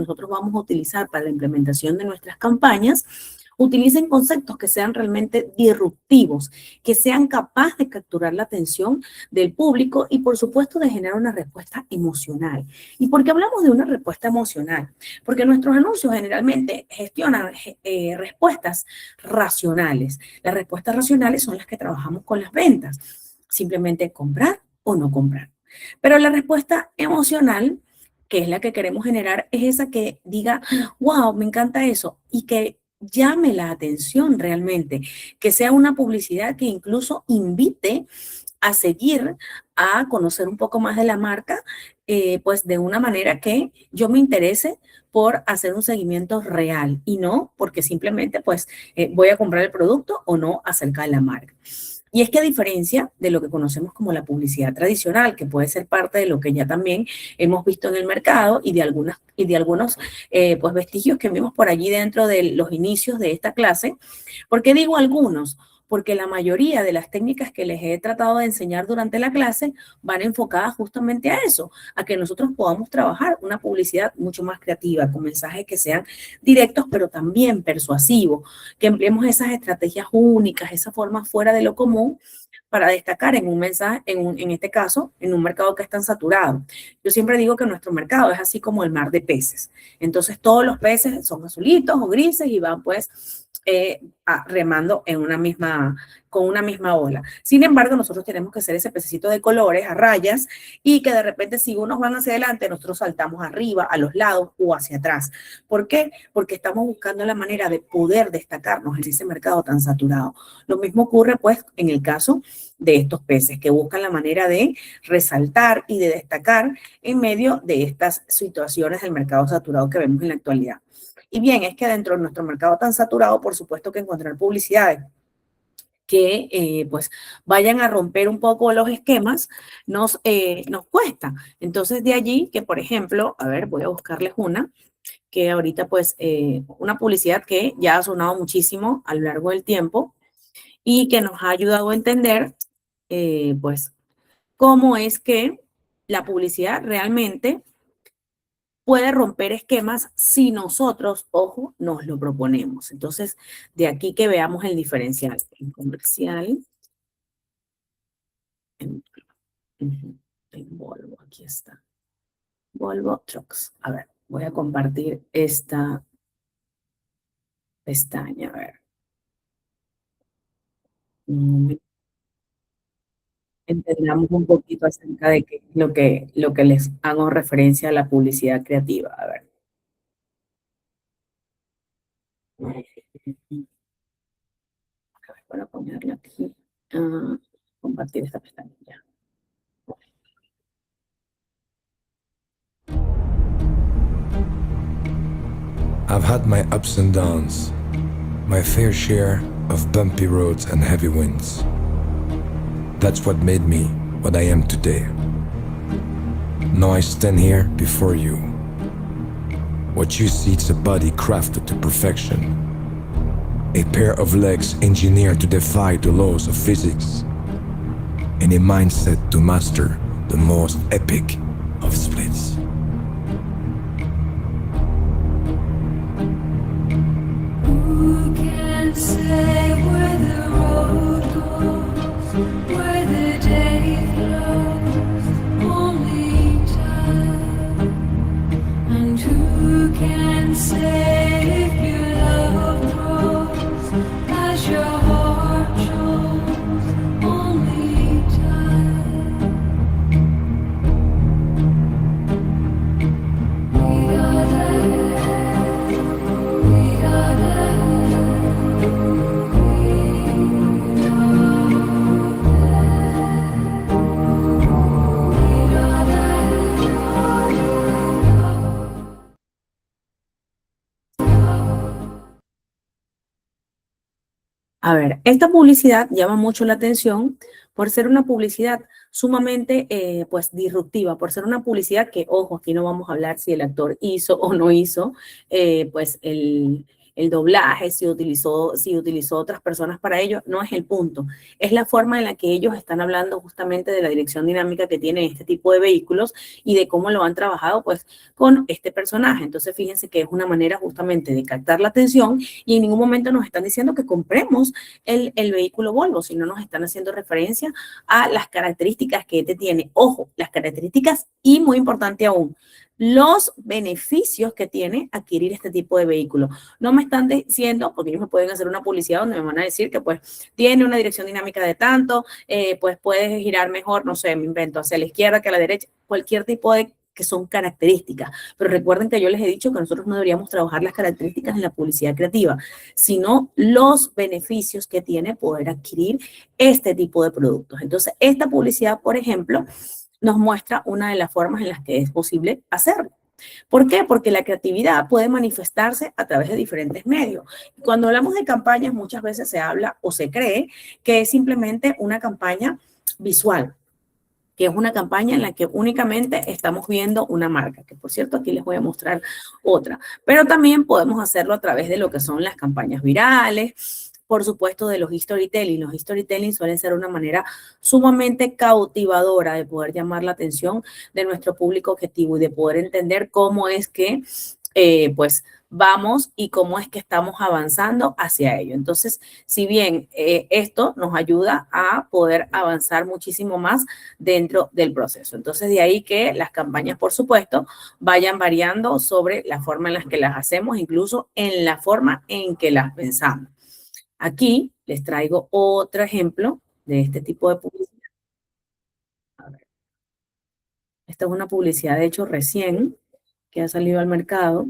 nosotros vamos a utilizar para la implementación de nuestras campañas, utilicen conceptos que sean realmente disruptivos, que sean capaces de capturar la atención del público y, por supuesto, de generar una respuesta emocional. ¿Y por qué hablamos de una respuesta emocional? Porque nuestros anuncios generalmente gestionan respuestas racionales. Las respuestas racionales son las que trabajamos con las ventas. Simplemente comprar o no comprar. Pero la respuesta emocional, que es la que queremos generar, es esa que diga, wow, me encanta eso, y que llame la atención realmente, que sea una publicidad que incluso invite a seguir, a conocer un poco más de la marca, pues de una manera que yo me interese por hacer un seguimiento real y no porque simplemente pues voy a comprar el producto o no acerca de la marca. Y es que a diferencia de lo que conocemos como la publicidad tradicional, que puede ser parte de lo que ya también hemos visto en el mercado y de algunos pues vestigios que vimos por allí dentro de los inicios de esta clase. ¿Por qué digo algunos? Porque la mayoría de las técnicas que les he tratado de enseñar durante la clase van enfocadas justamente a eso, a que nosotros podamos trabajar una publicidad mucho más creativa, con mensajes que sean directos, pero también persuasivos, que empleemos esas estrategias únicas, esa forma fuera de lo común para destacar en un mensaje, en este caso, en un mercado que es tan saturado. Yo siempre digo que nuestro mercado es así como el mar de peces. Entonces, todos los peces son azulitos o grises y van pues remando en con una misma ola. Sin embargo, nosotros tenemos que ser ese pececito de colores, a rayas, y que de repente si unos van hacia adelante, nosotros saltamos arriba, a los lados o hacia atrás. ¿Por qué? Porque estamos buscando la manera de poder destacarnos en ese mercado tan saturado. Lo mismo ocurre pues en el caso de estos peces, que buscan la manera de resaltar y de destacar en medio de estas situaciones del mercado saturado que vemos en la actualidad. Y bien, es que dentro de nuestro mercado tan saturado, por supuesto que encontrar publicidades que pues vayan a romper un poco los esquemas nos cuesta. Entonces de allí que, por ejemplo, a ver, voy a buscarles una, que ahorita pues una publicidad que ya ha sonado muchísimo a lo largo del tiempo y que nos ha ayudado a entender pues cómo es que la publicidad realmente puede romper esquemas si nosotros, ojo, nos lo proponemos. Entonces, de aquí que veamos el diferencial. En comercial, en, en Volvo, aquí está. Volvo Trucks. A ver, voy a compartir esta pestaña, a ver. Entendamos un poquito acerca de qué es lo que les hago referencia a la publicidad creativa. A ver. Para ponerla aquí, compartir esta pestaña ya. I've had my ups and downs, my fair share of bumpy roads and heavy winds. That's what made me what I am today. Now I stand here before you. What you see is a body crafted to perfection, a pair of legs engineered to defy the laws of physics, and a mindset to master the most epic of splits. Who can say where the road goes, where the day flows? Only time. And who can say if your love grows as your heart shows? Only time. We are there. We are there. A ver, esta publicidad llama mucho la atención por ser una publicidad sumamente pues disruptiva, por ser una publicidad que, ojo, aquí no vamos a hablar si el actor hizo o no hizo pues el el doblaje, si utilizó otras personas para ello, no es el punto. Es la forma en la que ellos están hablando justamente de la dirección dinámica que tiene este tipo de vehículos y de cómo lo han trabajado pues con este personaje. Entonces fíjense que es una manera justamente de captar la atención y en ningún momento nos están diciendo que compremos el vehículo Volvo, sino nos están haciendo referencia a las características que este tiene. Ojo, las características y muy importante aún, los beneficios que tiene adquirir este tipo de vehículo. No me están diciendo, porque ellos me pueden hacer una publicidad donde me van a decir que pues tiene una dirección dinámica de tanto, pues puedes girar mejor, no sé, me invento, hacia la izquierda que a la derecha, cualquier tipo de que son características. Pero recuerden que yo les he dicho que nosotros no deberíamos trabajar las características en la publicidad creativa, sino los beneficios que tiene poder adquirir este tipo de productos. Entonces, esta publicidad, por ejemplo, nos muestra una de las formas en las que es posible hacerlo. ¿Por qué? Porque la creatividad puede manifestarse a través de diferentes medios. Cuando hablamos de campañas, muchas veces se habla o se cree que es simplemente una campaña visual, que es una campaña en la que únicamente estamos viendo una marca, que por cierto aquí les voy a mostrar otra, pero también podemos hacerlo a través de lo que son las campañas virales, por supuesto de los storytelling. Los storytelling suelen ser una manera sumamente cautivadora de poder llamar la atención de nuestro público objetivo y de poder entender cómo es que pues vamos y cómo es que estamos avanzando hacia ello. Entonces, si bien esto nos ayuda a poder avanzar muchísimo más dentro del proceso. Entonces, de ahí que las campañas, por supuesto, vayan variando sobre la forma en la que las hacemos, incluso en la forma en que las pensamos. Aquí les traigo otro ejemplo de este tipo de publicidad. A ver, esta es una publicidad, de hecho, recién que ha salido al mercado.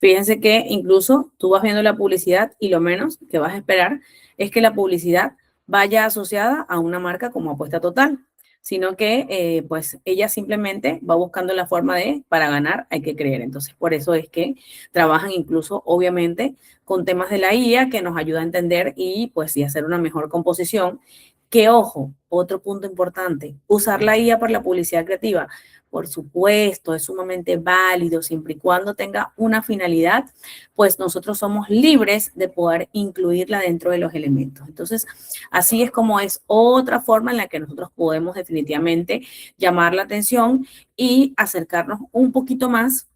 Fíjense que incluso tú vas viendo la publicidad y lo menos que vas a esperar es que la publicidad vaya asociada a una marca como Apuesta Total, sino que pues ella simplemente va buscando la forma de, para ganar hay que creer. Entonces, por eso es que trabajan incluso, obviamente, con temas de la IA que nos ayuda a entender y pues y hacer una mejor composición. Que ojo, otro punto importante, usar la IA para la publicidad creativa. Por supuesto, es sumamente válido siempre y cuando tenga una finalidad, pues nosotros somos libres de poder incluirla dentro de los elementos. Entonces, así es como es otra forma en la que nosotros podemos definitivamente llamar la atención y acercarnos un poquito más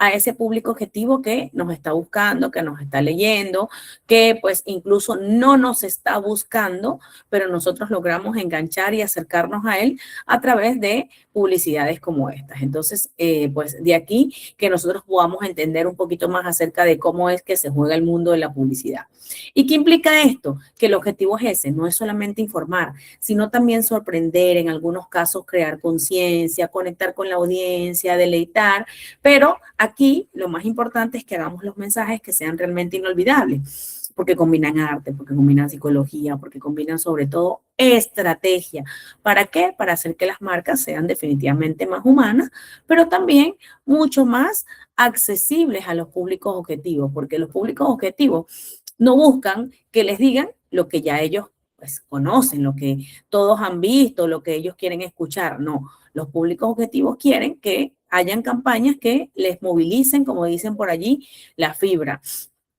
a ese público objetivo que nos está buscando, que nos está leyendo, que pues incluso no nos está buscando, pero nosotros logramos enganchar y acercarnos a él a través de publicidades como estas. Entonces, pues de aquí que nosotros podamos entender un poquito más acerca de cómo es que se juega el mundo de la publicidad. ¿Y qué implica esto? Que el objetivo es ese, no es solamente informar, sino también sorprender, en algunos casos crear conciencia, conectar con la audiencia, deleitar, pero aquí lo más importante es que hagamos los mensajes que sean realmente inolvidables, porque combinan arte, porque combinan psicología, porque combinan sobre todo estrategia. ¿Para qué? Para hacer que las marcas sean definitivamente más humanas, pero también mucho más accesibles a los públicos objetivos, porque los públicos objetivos no buscan que les digan lo que ya ellos pues, conocen, lo que todos han visto, lo que ellos quieren escuchar. No, los públicos objetivos quieren que hayan campañas que les movilicen, como dicen por allí, la fibra,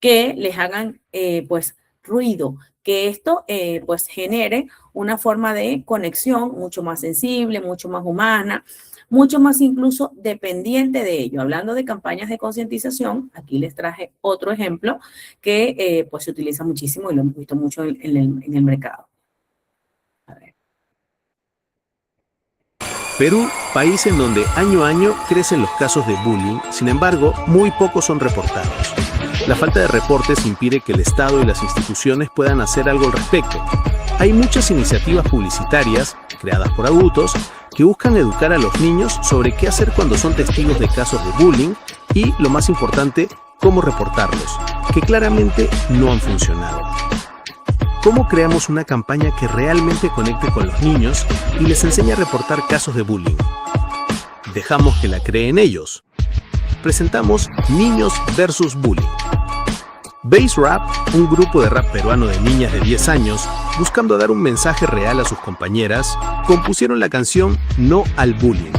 que les hagan pues ruido, que esto pues genere una forma de conexión mucho más sensible, mucho más humana, mucho más incluso dependiente de ello. Hablando de campañas de concientización, aquí les traje otro ejemplo que pues se utiliza muchísimo y lo hemos visto mucho en el mercado. A ver. Perú, país en donde año a año crecen los casos de bullying, sin embargo, muy pocos son reportados. La falta de reportes impide que el Estado y las instituciones puedan hacer algo al respecto. Hay muchas iniciativas publicitarias, creadas por adultos, que buscan educar a los niños sobre qué hacer cuando son testigos de casos de bullying y, lo más importante, cómo reportarlos, que claramente no han funcionado. ¿Cómo creamos una campaña que realmente conecte con los niños y les enseñe a reportar casos de bullying? Dejamos que la creen ellos. Presentamos Niños versus Bullying. Base Rap, un grupo de rap peruano de niñas de 10 años, buscando dar un mensaje real a sus compañeras, compusieron la canción No al Bullying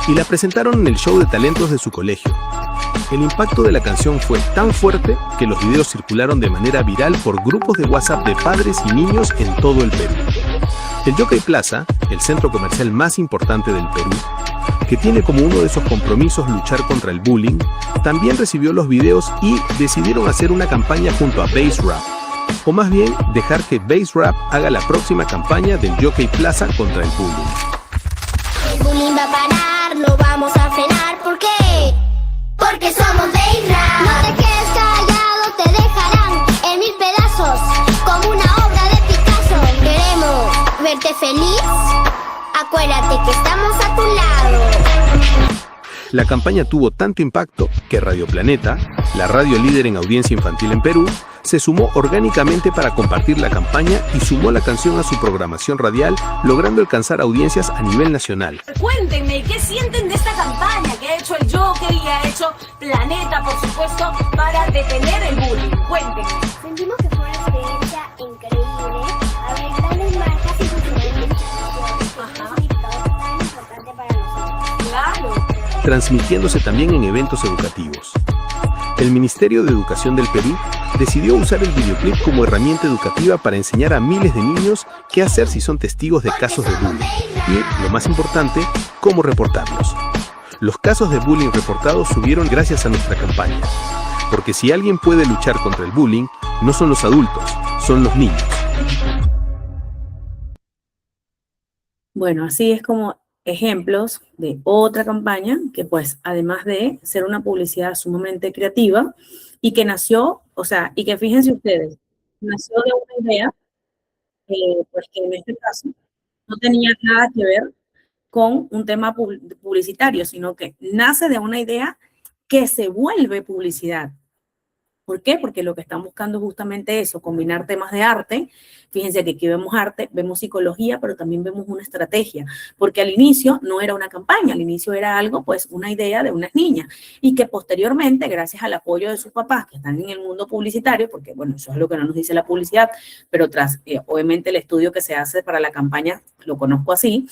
y la presentaron en el show de talentos de su colegio. El impacto de la canción fue tan fuerte que los videos circularon de manera viral por grupos de WhatsApp de padres y niños en todo el Perú. El Jockey Plaza, el centro comercial más importante del Perú, que tiene como uno de esos compromisos luchar contra el bullying, también recibió los videos y decidieron hacer una campaña junto a Base Rap, o más bien dejar que Base Rap haga la próxima campaña del Jockey Plaza contra el bullying. El bullying va a parar, lo vamos a frenar, ¿por qué? Porque somos Base Rap. No te quedes callado, te dejarán en 1000 pedazos, como una obra de Picasso. Queremos verte feliz, acuérdate que estamos a tu lado. La campaña tuvo tanto impacto que Radio Planeta, la radio líder en audiencia infantil en Perú, se sumó orgánicamente para compartir la campaña y sumó la canción a su programación radial, logrando alcanzar audiencias a nivel nacional. Cuéntenme, ¿qué sienten de esta campaña que ha hecho el Joker y ha hecho Planeta, por supuesto, para detener el bullying? Cuéntenme. Sentimos que fue una experiencia increíble. A ver, grandes marcas y funcionarios que han significado tan importante para nosotros. Claro. Transmitiéndose también en eventos educativos. El Ministerio de Educación del Perú decidió usar el videoclip como herramienta educativa para enseñar a miles de niños qué hacer si son testigos de casos de bullying y, lo más importante, cómo reportarlos. Los casos de bullying reportados subieron gracias a nuestra campaña, porque si alguien puede luchar contra el bullying, no son los adultos, son los niños. Bueno, así es como ejemplos de otra campaña que pues además de ser una publicidad sumamente creativa y que nació, o sea, y que fíjense ustedes, nació de una idea pues que en este caso no tenía nada que ver con un tema publicitario, sino que nace de una idea que se vuelve publicidad. ¿Por qué? Porque lo que están buscando es justamente eso, combinar temas de arte. Fíjense que aquí vemos arte, vemos psicología, pero también vemos una estrategia, porque al inicio no era una campaña, al inicio era algo, pues una idea de unas niñas, y que posteriormente, gracias al apoyo de sus papás que están en el mundo publicitario, porque bueno, eso es lo que no nos dice la publicidad, pero tras, obviamente el estudio que se hace para la campaña, lo conozco así,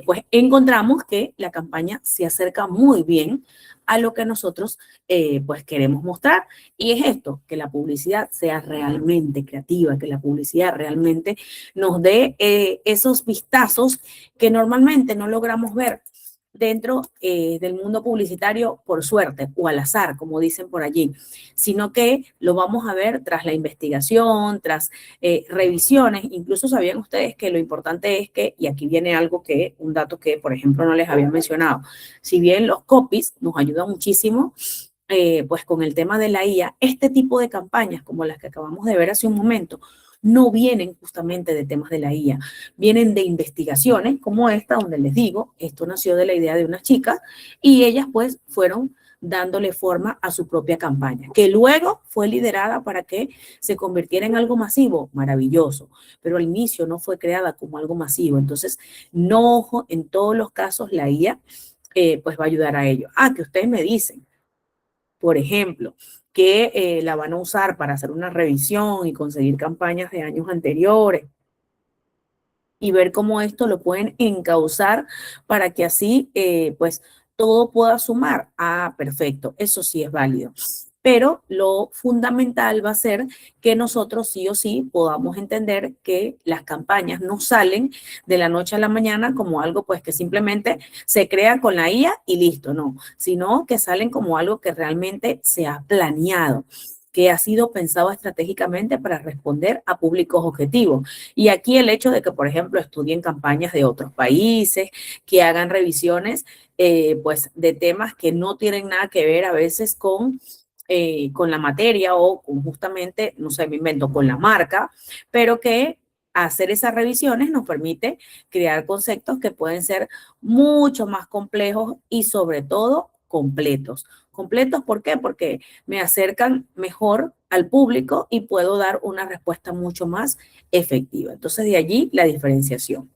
pues encontramos que la campaña se acerca muy bien a lo que nosotros pues queremos mostrar. Y es esto, que la publicidad sea realmente creativa, que la publicidad realmente nos dé esos vistazos que normalmente no logramos ver dentro del mundo publicitario por suerte o al azar, como dicen por allí, sino que lo vamos a ver tras la investigación, tras revisiones. Incluso sabían ustedes que lo importante es que, y aquí viene algo que, un dato que por ejemplo no les había mencionado, si bien los copies nos ayudan muchísimo, pues con el tema de la IA, este tipo de campañas como las que acabamos de ver hace un momento, no vienen justamente de temas de la IA, vienen de investigaciones como esta, donde les digo, esto nació de la idea de unas chicas y ellas pues fueron dándole forma a su propia campaña, que luego fue liderada para que se convirtiera en algo masivo, maravilloso, pero al inicio no fue creada como algo masivo. Entonces, no, en todos los casos la IA pues va a ayudar a ello. Que ustedes me dicen, por ejemplo, que la van a usar para hacer una revisión y conseguir campañas de años anteriores y ver cómo esto lo pueden encauzar para que así, pues, todo pueda sumar. Perfecto, eso sí es válido. pero lo fundamental va a ser que nosotros sí o sí podamos entender que las campañas no salen de la noche a la mañana como algo pues que simplemente se crea con la IA y listo, no, sino que salen como algo que realmente se ha planeado, que ha sido pensado estratégicamente para responder a públicos objetivos. Y aquí el hecho de que, por ejemplo, estudien campañas de otros países, que hagan revisiones pues de temas que no tienen nada que ver a veces con la materia o con justamente, no sé, me invento, con la marca, pero que hacer esas revisiones nos permite crear conceptos que pueden ser mucho más complejos y sobre todo completos. ¿Completos por qué? Porque me acercan mejor al público y puedo dar una respuesta mucho más efectiva. Entonces, de allí la diferenciación.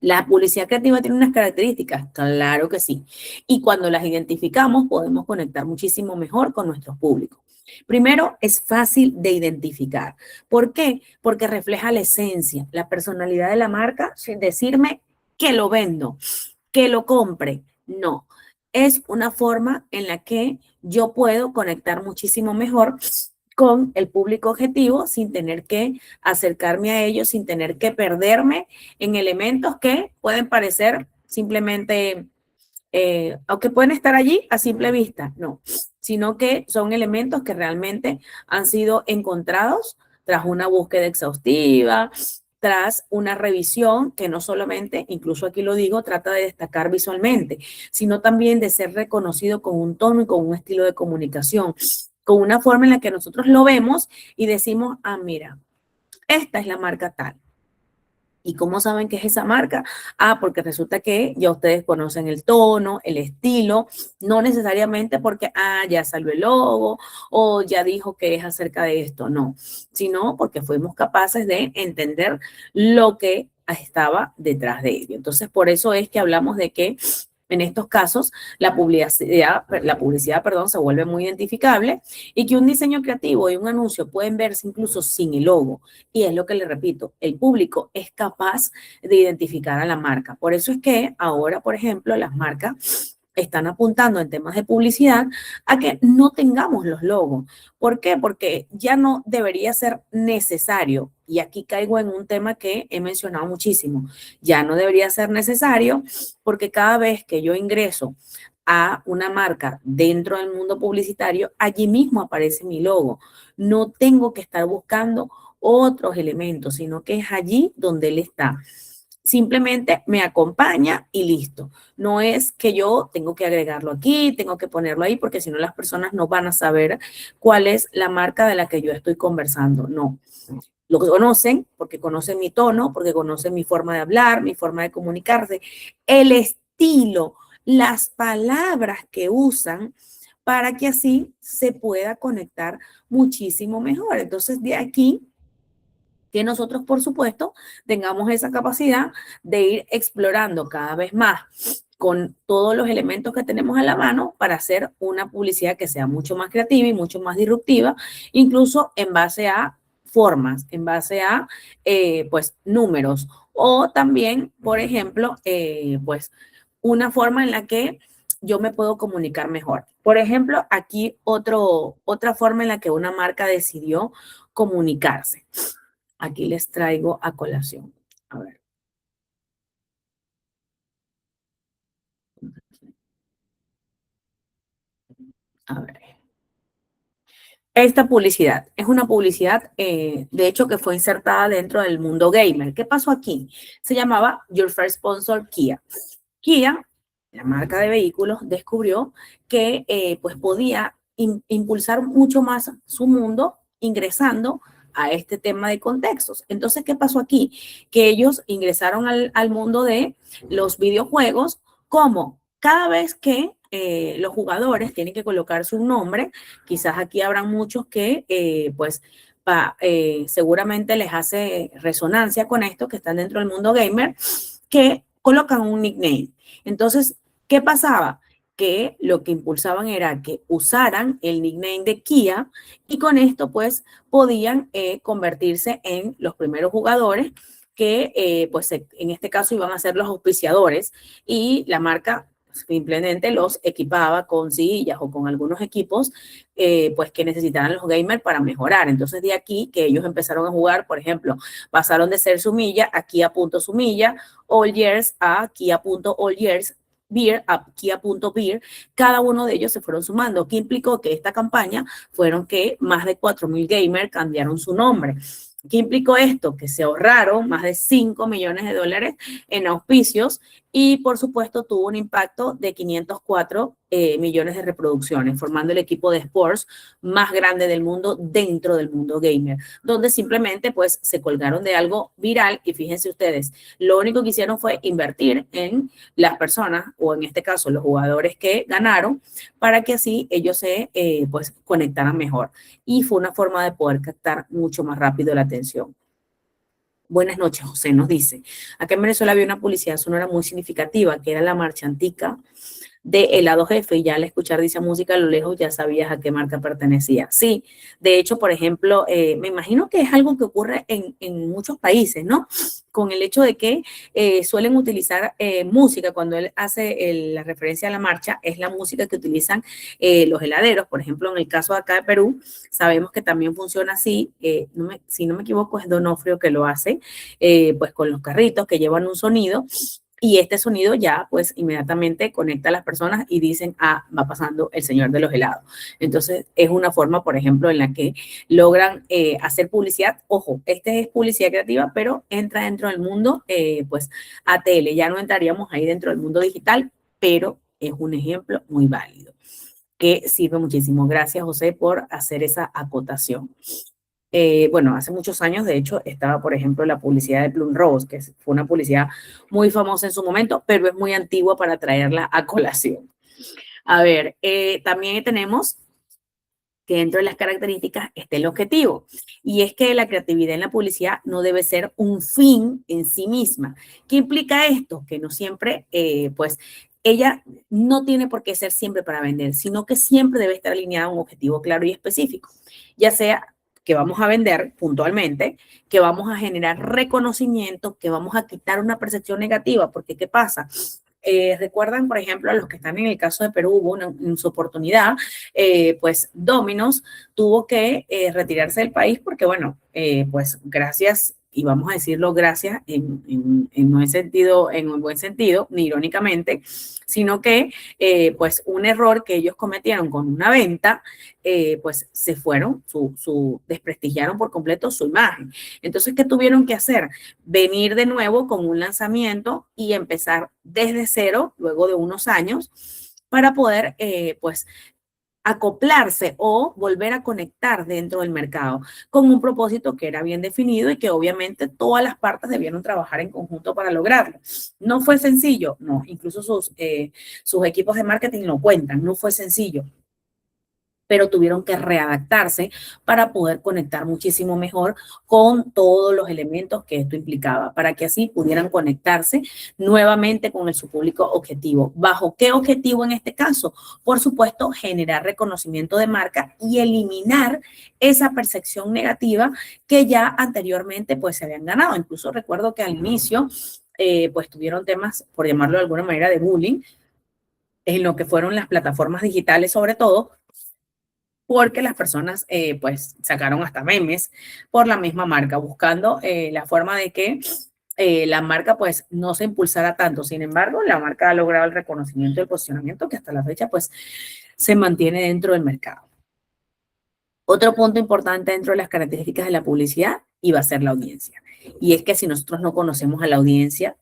¿La publicidad creativa tiene unas características? Claro que sí. Y cuando las identificamos, podemos conectar muchísimo mejor con nuestros públicos. Primero, es fácil de identificar. ¿Por qué? Porque refleja la esencia, la personalidad de la marca, sin decirme que lo vendo, que lo compre. No, es una forma en la que yo puedo conectar muchísimo mejor con el público objetivo sin tener que acercarme a ellos, sin tener que perderme en elementos que pueden parecer simplemente, aunque pueden estar allí a simple vista, no, sino que son elementos que realmente han sido encontrados tras una búsqueda exhaustiva, tras una revisión que no solamente, incluso aquí lo digo, trata de destacar visualmente, sino también de ser reconocido con un tono y con un estilo de comunicación, con una forma en la que nosotros lo vemos y decimos, ah, mira, esta es la marca tal. ¿Y cómo saben que es esa marca? Ah, porque resulta que ya ustedes conocen el tono, el estilo, no necesariamente porque, ya salió el logo o ya dijo que es acerca de esto, no, sino porque fuimos capaces de entender lo que estaba detrás de ello. Entonces, por eso es que hablamos de que en estos casos la publicidad, perdón, se vuelve muy identificable y que un diseño creativo y un anuncio pueden verse incluso sin el logo. Y es lo que le repito, el público es capaz de identificar a la marca. Por eso es que ahora, por ejemplo, las marcas están apuntando en temas de publicidad a que no tengamos los logos. ¿Por qué? Porque ya no debería ser necesario. Y aquí caigo en un tema que he mencionado muchísimo. Ya no debería ser necesario porque cada vez que yo ingreso a una marca dentro del mundo publicitario, allí mismo aparece mi logo. No tengo que estar buscando otros elementos, sino que es allí donde él está. Simplemente me acompaña y listo. No es que yo tengo que agregarlo aquí, tengo que ponerlo ahí, porque si no las personas no van a saber cuál es la marca de la que yo estoy conversando. No. Lo conocen porque conocen mi tono, porque conocen mi forma de hablar, mi forma de comunicarse, el estilo, las palabras que usan para que así se pueda conectar muchísimo mejor. Entonces, de aquí que nosotros, por supuesto, tengamos esa capacidad de ir explorando cada vez más con todos los elementos que tenemos a la mano para hacer una publicidad que sea mucho más creativa y mucho más disruptiva, incluso en base a formas, en base a, pues, números o también, por ejemplo, pues, una forma en la que yo me puedo comunicar mejor. Por ejemplo, aquí otra forma en la que una marca decidió comunicarse. Aquí les traigo a colación. A ver. A ver. Esta publicidad es una publicidad, de hecho, que fue insertada dentro del mundo gamer. ¿Qué pasó aquí? Se llamaba Your First Sponsor Kia. Kia, la marca de vehículos, descubrió que pues podía impulsar mucho más su mundo ingresando a este tema de contextos. Entonces, ¿qué pasó aquí? Que ellos ingresaron al mundo de los videojuegos como cada vez que los jugadores tienen que colocarse un nombre, quizás aquí habrán muchos que pues seguramente les hace resonancia con esto, que están dentro del mundo gamer, que colocan un nickname. Entonces, ¿qué pasaba? Que lo que impulsaban era que usaran el nickname de Kia y con esto pues podían convertirse en los primeros jugadores que pues en este caso iban a ser los auspiciadores y la marca simplemente los equipaba con sillas o con algunos equipos pues que necesitaban los gamers para mejorar. Entonces de aquí que ellos empezaron a jugar, por ejemplo, pasaron de ser Sumilla a Kia punto Sumilla, All Years a Kia punto All Years, Beer a Kia punto Beer. Cada uno de ellos se fueron sumando. ¿Qué implicó? Que esta campaña fueron que más de 4.000 gamers cambiaron su nombre. ¿Qué implicó esto? Que se ahorraron más de $5 millones en auspicios y, por supuesto, tuvo un impacto de 504 millones de reproducciones, formando el equipo de sports más grande del mundo dentro del mundo gamer, donde simplemente pues se colgaron de algo viral y fíjense ustedes, lo único que hicieron fue invertir en las personas, o en este caso los jugadores que ganaron, para que así ellos se pues conectaran mejor. Y fue una forma de poder captar mucho más rápido la atención. Buenas noches, José nos dice. Acá en Venezuela había una publicidad sonora muy significativa, que era la marcha antica de helado Jefe, y ya al escuchar dicha música a lo lejos ya sabías a qué marca pertenecía. Sí, de hecho, por ejemplo, me imagino que es algo que ocurre en muchos países, ¿no? Con el hecho de que suelen utilizar música, cuando él hace la referencia a la marcha, es la música que utilizan los heladeros. Por ejemplo, en el caso de acá de Perú, sabemos que también funciona así, si no me equivoco es Donofrio que lo hace, pues con los carritos que llevan un sonido, y este sonido ya pues inmediatamente conecta a las personas y dicen, ah, va pasando el señor de los helados. Entonces es una forma, por ejemplo, en la que logran hacer publicidad. Ojo, este es publicidad creativa, pero entra dentro del mundo pues ATL. Ya no entraríamos ahí dentro del mundo digital, pero es un ejemplo muy válido que sirve muchísimo. Gracias, José, por hacer esa acotación. Bueno, hace muchos años, de hecho, estaba, por ejemplo, la publicidad de Plum Rose, que fue una publicidad muy famosa en su momento, pero es muy antigua para traerla a colación. A ver, también tenemos que dentro de las características está el objetivo, y es que la creatividad en la publicidad no debe ser un fin en sí misma. ¿Qué implica esto? Que no siempre, pues, ella no tiene por qué ser siempre para vender, sino que siempre debe estar alineada a un objetivo claro y específico, ya sea que vamos a vender puntualmente, que vamos a generar reconocimiento, que vamos a quitar una percepción negativa, porque ¿qué pasa? Recuerdan, por ejemplo, a los que están en el caso de Perú, hubo en su oportunidad, pues Domino's tuvo que retirarse del país porque, bueno, pues gracias, y vamos a decirlo gracias en un buen sentido, ni irónicamente, sino que pues un error que ellos cometieron con una venta, pues se fueron, desprestigiaron por completo su imagen. Entonces, ¿qué tuvieron que hacer? Venir de nuevo con un lanzamiento y empezar desde cero, luego de unos años, para poder, pues, acoplarse o volver a conectar dentro del mercado con un propósito que era bien definido y que obviamente todas las partes debieron trabajar en conjunto para lograrlo. ¿No fue sencillo? No, incluso sus equipos de marketing lo cuentan, no fue sencillo, pero tuvieron que readaptarse para poder conectar muchísimo mejor con todos los elementos que esto implicaba, para que así pudieran conectarse nuevamente con su público objetivo. ¿Bajo qué objetivo en este caso? Por supuesto, generar reconocimiento de marca y eliminar esa percepción negativa que ya anteriormente pues se habían ganado. Incluso recuerdo que al inicio pues tuvieron temas, por llamarlo de alguna manera, de bullying en lo que fueron las plataformas digitales sobre todo, porque las personas pues sacaron hasta memes por la misma marca, buscando la forma de que la marca pues no se impulsara tanto. Sin embargo, la marca ha logrado el reconocimiento y el posicionamiento que hasta la fecha pues se mantiene dentro del mercado. Otro punto importante dentro de las características de la publicidad iba a ser la audiencia. Y es que si nosotros no conocemos a la audiencia,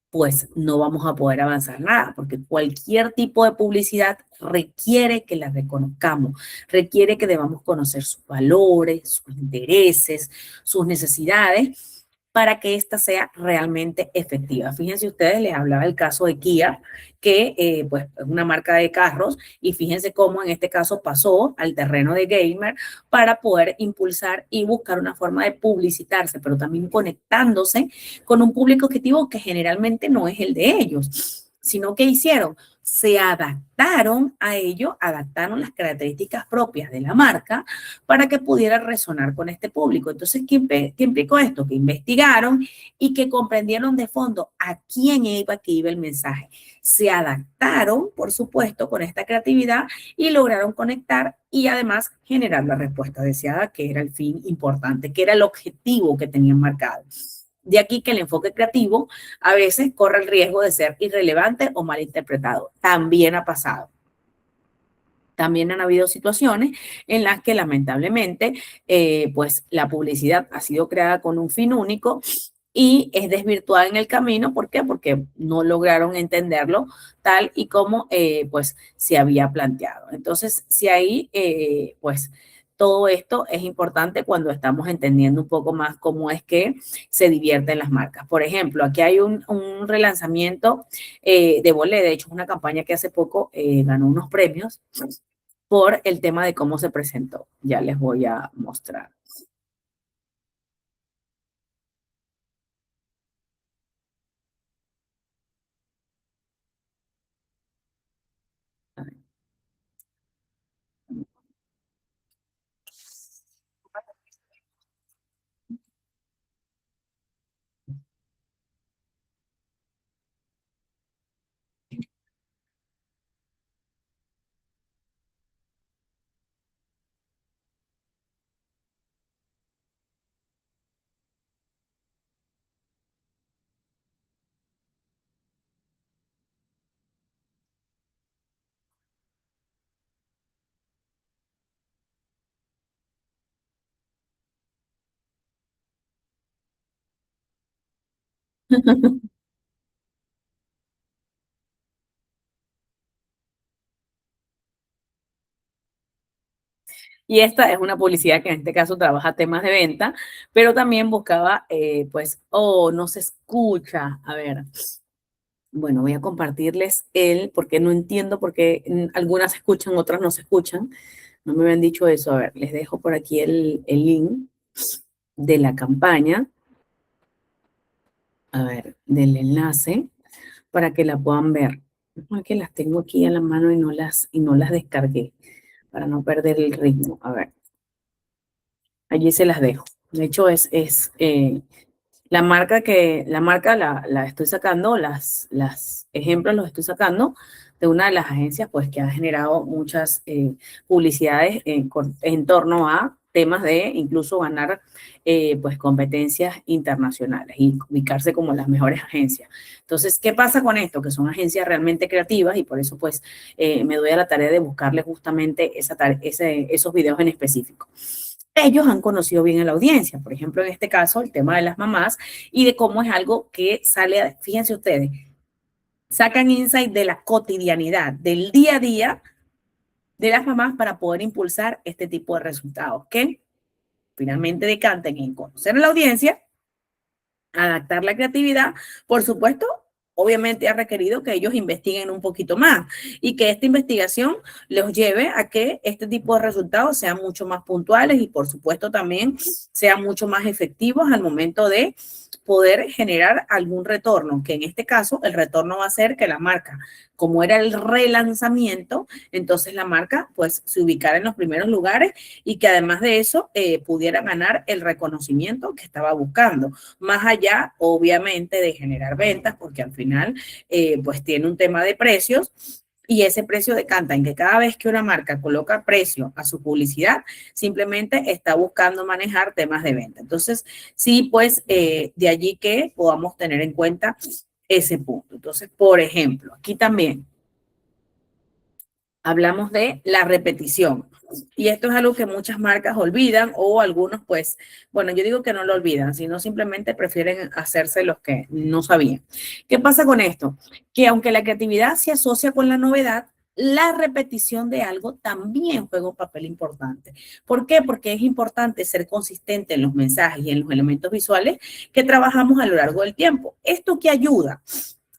pues no vamos a poder avanzar nada, porque cualquier tipo de publicidad requiere que la reconozcamos, requiere que debamos conocer sus valores, sus intereses, sus necesidades, para que ésta sea realmente efectiva. Fíjense ustedes, les hablaba el caso de Kia, que pues es una marca de carros, y fíjense cómo en este caso pasó al terreno de gamer para poder impulsar y buscar una forma de publicitarse, pero también conectándose con un público objetivo que generalmente no es el de ellos. sino que hicieron, se adaptaron a ello, adaptaron las características propias de la marca para que pudiera resonar con este público. Entonces, ¿qué implicó esto? Que investigaron y que comprendieron de fondo a quién iba, que iba el mensaje. Se adaptaron, por supuesto, con esta creatividad y lograron conectar y además generar la respuesta deseada, que era el fin importante, que era el objetivo que tenían marcado. De aquí que el enfoque creativo a veces corre el riesgo de ser irrelevante o malinterpretado. También ha pasado. También han habido situaciones en las que lamentablemente pues la publicidad ha sido creada con un fin único y es desvirtuada en el camino. ¿Por qué? Porque no lograron entenderlo tal y como pues se había planteado. Entonces, si ahí pues todo esto es importante cuando estamos entendiendo un poco más cómo es que se divierten las marcas. Por ejemplo, aquí hay un relanzamiento de Bolé. De hecho, una campaña que hace poco ganó unos premios por el tema de cómo se presentó. Ya les voy a mostrar. Y esta es una publicidad que en este caso trabaja temas de venta, pero también buscaba, pues, no se escucha. A ver, bueno, voy a compartirles porque no entiendo por qué algunas se escuchan, otras no se escuchan. No me habían dicho eso. A ver, les dejo por aquí el link de la campaña. A ver, del enlace para que la puedan ver. Es que las tengo aquí a la mano y no las descargué para no perder el ritmo. A ver, allí se las dejo. De hecho, es la marca la estoy sacando, las ejemplos los estoy sacando de una de las agencias pues que ha generado muchas publicidades en torno a temas de incluso ganar pues competencias internacionales y ubicarse como las mejores agencias. Entonces, ¿qué pasa con esto? Que son agencias realmente creativas y por eso pues me doy a la tarea de buscarle justamente esos videos en específico. Ellos han conocido bien a la audiencia, por ejemplo, en este caso, el tema de las mamás y de cómo es algo que sale, fíjense ustedes, sacan insight de la cotidianidad, del día a día de las mamás para poder impulsar este tipo de resultados que finalmente decanten en conocer a la audiencia, adaptar la creatividad, por supuesto. Obviamente ha requerido que ellos investiguen un poquito más y que esta investigación los lleve a que este tipo de resultados sean mucho más puntuales y por supuesto también sean mucho más efectivos al momento de poder generar algún retorno, que en este caso el retorno va a ser que la marca, como era el relanzamiento, entonces la marca pues se ubicara en los primeros lugares y que además de eso pudiera ganar el reconocimiento que estaba buscando, más allá obviamente de generar ventas, porque al final pues tiene un tema de precios. Y ese precio decanta en que cada vez que una marca coloca precio a su publicidad, simplemente está buscando manejar temas de venta. Entonces, sí, pues de allí que podamos tener en cuenta ese punto. Entonces, por ejemplo, aquí también hablamos de la repetición. Y esto es algo que muchas marcas olvidan o algunos, pues, bueno, yo digo que no lo olvidan, sino simplemente prefieren hacerse los que no sabían. ¿Qué pasa con esto? Que aunque la creatividad se asocia con la novedad, la repetición de algo también juega un papel importante. ¿Por qué? Porque es importante ser consistente en los mensajes y en los elementos visuales que trabajamos a lo largo del tiempo. ¿Esto qué ayuda?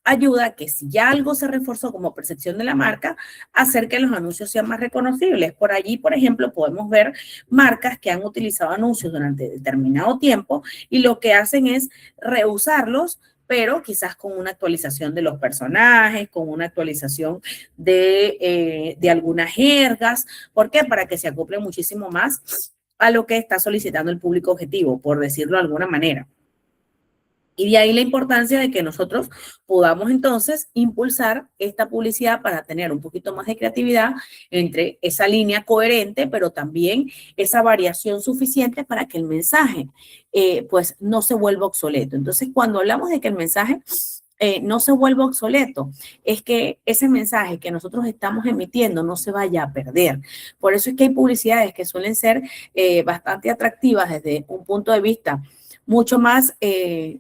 Ayuda a que si ya algo se reforzó como percepción de la marca, hacer que los anuncios sean más reconocibles. Por allí, por ejemplo, podemos ver marcas que han utilizado anuncios durante determinado tiempo y lo que hacen es reusarlos pero quizás con una actualización de los personajes, con una actualización de algunas jergas. ¿Por qué? Para que se acople muchísimo más a lo que está solicitando el público objetivo, por decirlo de alguna manera. Y de ahí la importancia de que nosotros podamos entonces impulsar esta publicidad para tener un poquito más de creatividad entre esa línea coherente, pero también esa variación suficiente para que el mensaje pues no se vuelva obsoleto. Entonces, cuando hablamos de que el mensaje no se vuelva obsoleto, es que ese mensaje que nosotros estamos emitiendo no se vaya a perder. Por eso es que hay publicidades que suelen ser bastante atractivas desde un punto de vista mucho más,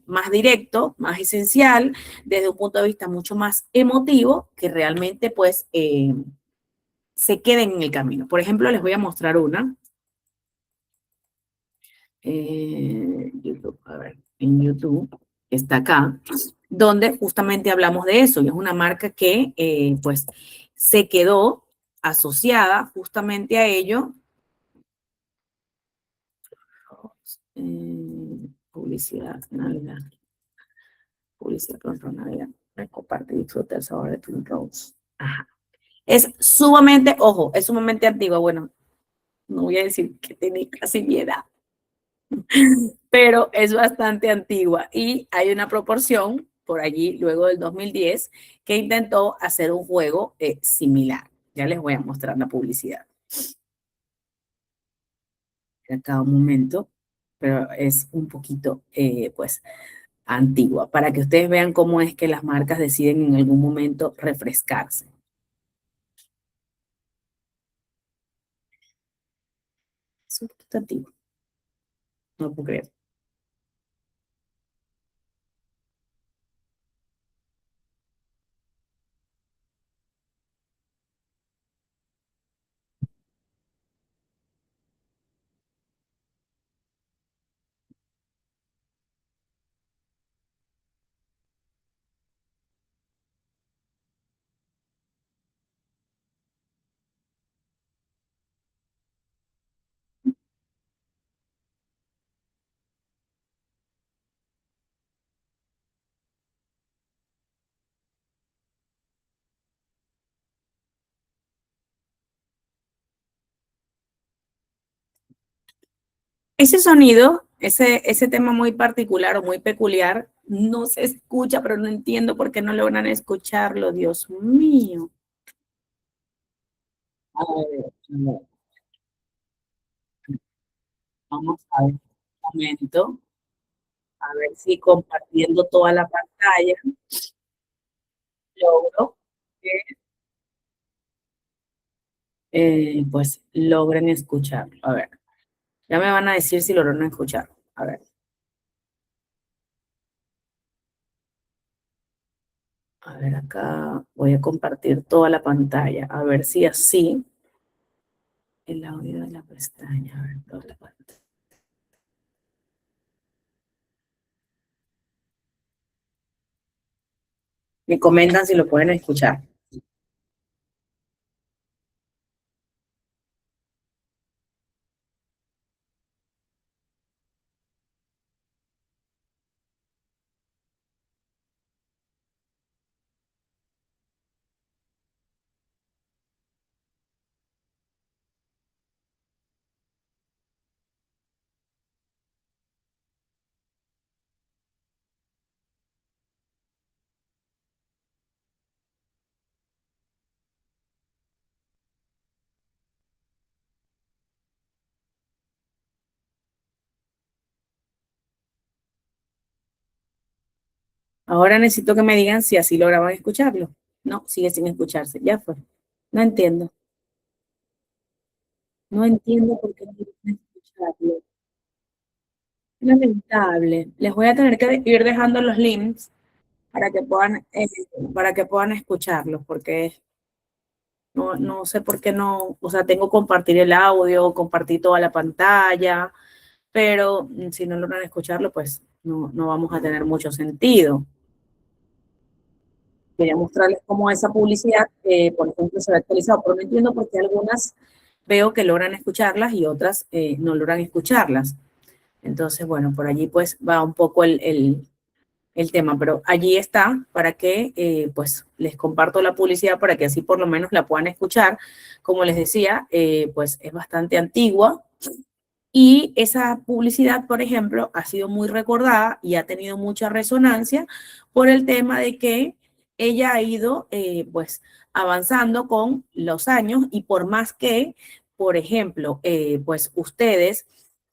más directo, más esencial, desde un punto de vista mucho más emotivo, que realmente pues se queden en el camino. Por ejemplo, les voy a mostrar una. YouTube, a ver, en YouTube, está acá, donde justamente hablamos de eso, y es una marca que pues se quedó asociada justamente a ello. Publicidad, Navidad. Publicidad con Navidad. Comparte y disfruta el sabor de Twin Rose. Ajá. Es sumamente, ojo, es sumamente antigua. Bueno, no voy a decir que tiene casi mi edad, pero es bastante antigua. Y hay una proporción por allí, luego del 2010, que intentó hacer un juego similar. Ya les voy a mostrar la publicidad. Acá un momento, pero es un poquito, pues, antigua, para que ustedes vean cómo es que las marcas deciden en algún momento refrescarse. Es un poquito antiguo, no puedo creer. Ese sonido, ese tema muy particular o muy peculiar, no se escucha, pero no entiendo por qué no logran escucharlo, Dios mío. A ver, vamos a ver un momento, a ver si compartiendo toda la pantalla logro que pues logren escucharlo. A ver, ya me van a decir si logran escucharlo. A ver. A ver, acá voy a compartir toda la pantalla, a ver si así el audio de la pestaña, a ver, toda la pantalla. Me comentan si lo pueden escuchar. Ahora necesito que me digan si así lograban escucharlo. No, sigue sin escucharse, ya fue. No entiendo. No entiendo por qué no logran escucharlo. Lamentable. Les voy a tener que ir dejando los links para que puedan escucharlos, porque no, no sé por qué no, o sea, tengo que compartir el audio, compartir toda la pantalla, pero si no logran escucharlo, pues no, no vamos a tener mucho sentido. Quería mostrarles cómo esa publicidad, por ejemplo, se ha actualizado, pero no entiendo por qué algunas veo que logran escucharlas y otras no logran escucharlas. Entonces, bueno, por allí pues va un poco el el tema, pero allí está para que pues les comparto la publicidad para que así por lo menos la puedan escuchar. Como les decía, pues es bastante antigua y esa publicidad, por ejemplo, ha sido muy recordada y ha tenido mucha resonancia por el tema de que ella ha ido pues avanzando con los años y por más que, por ejemplo, pues ustedes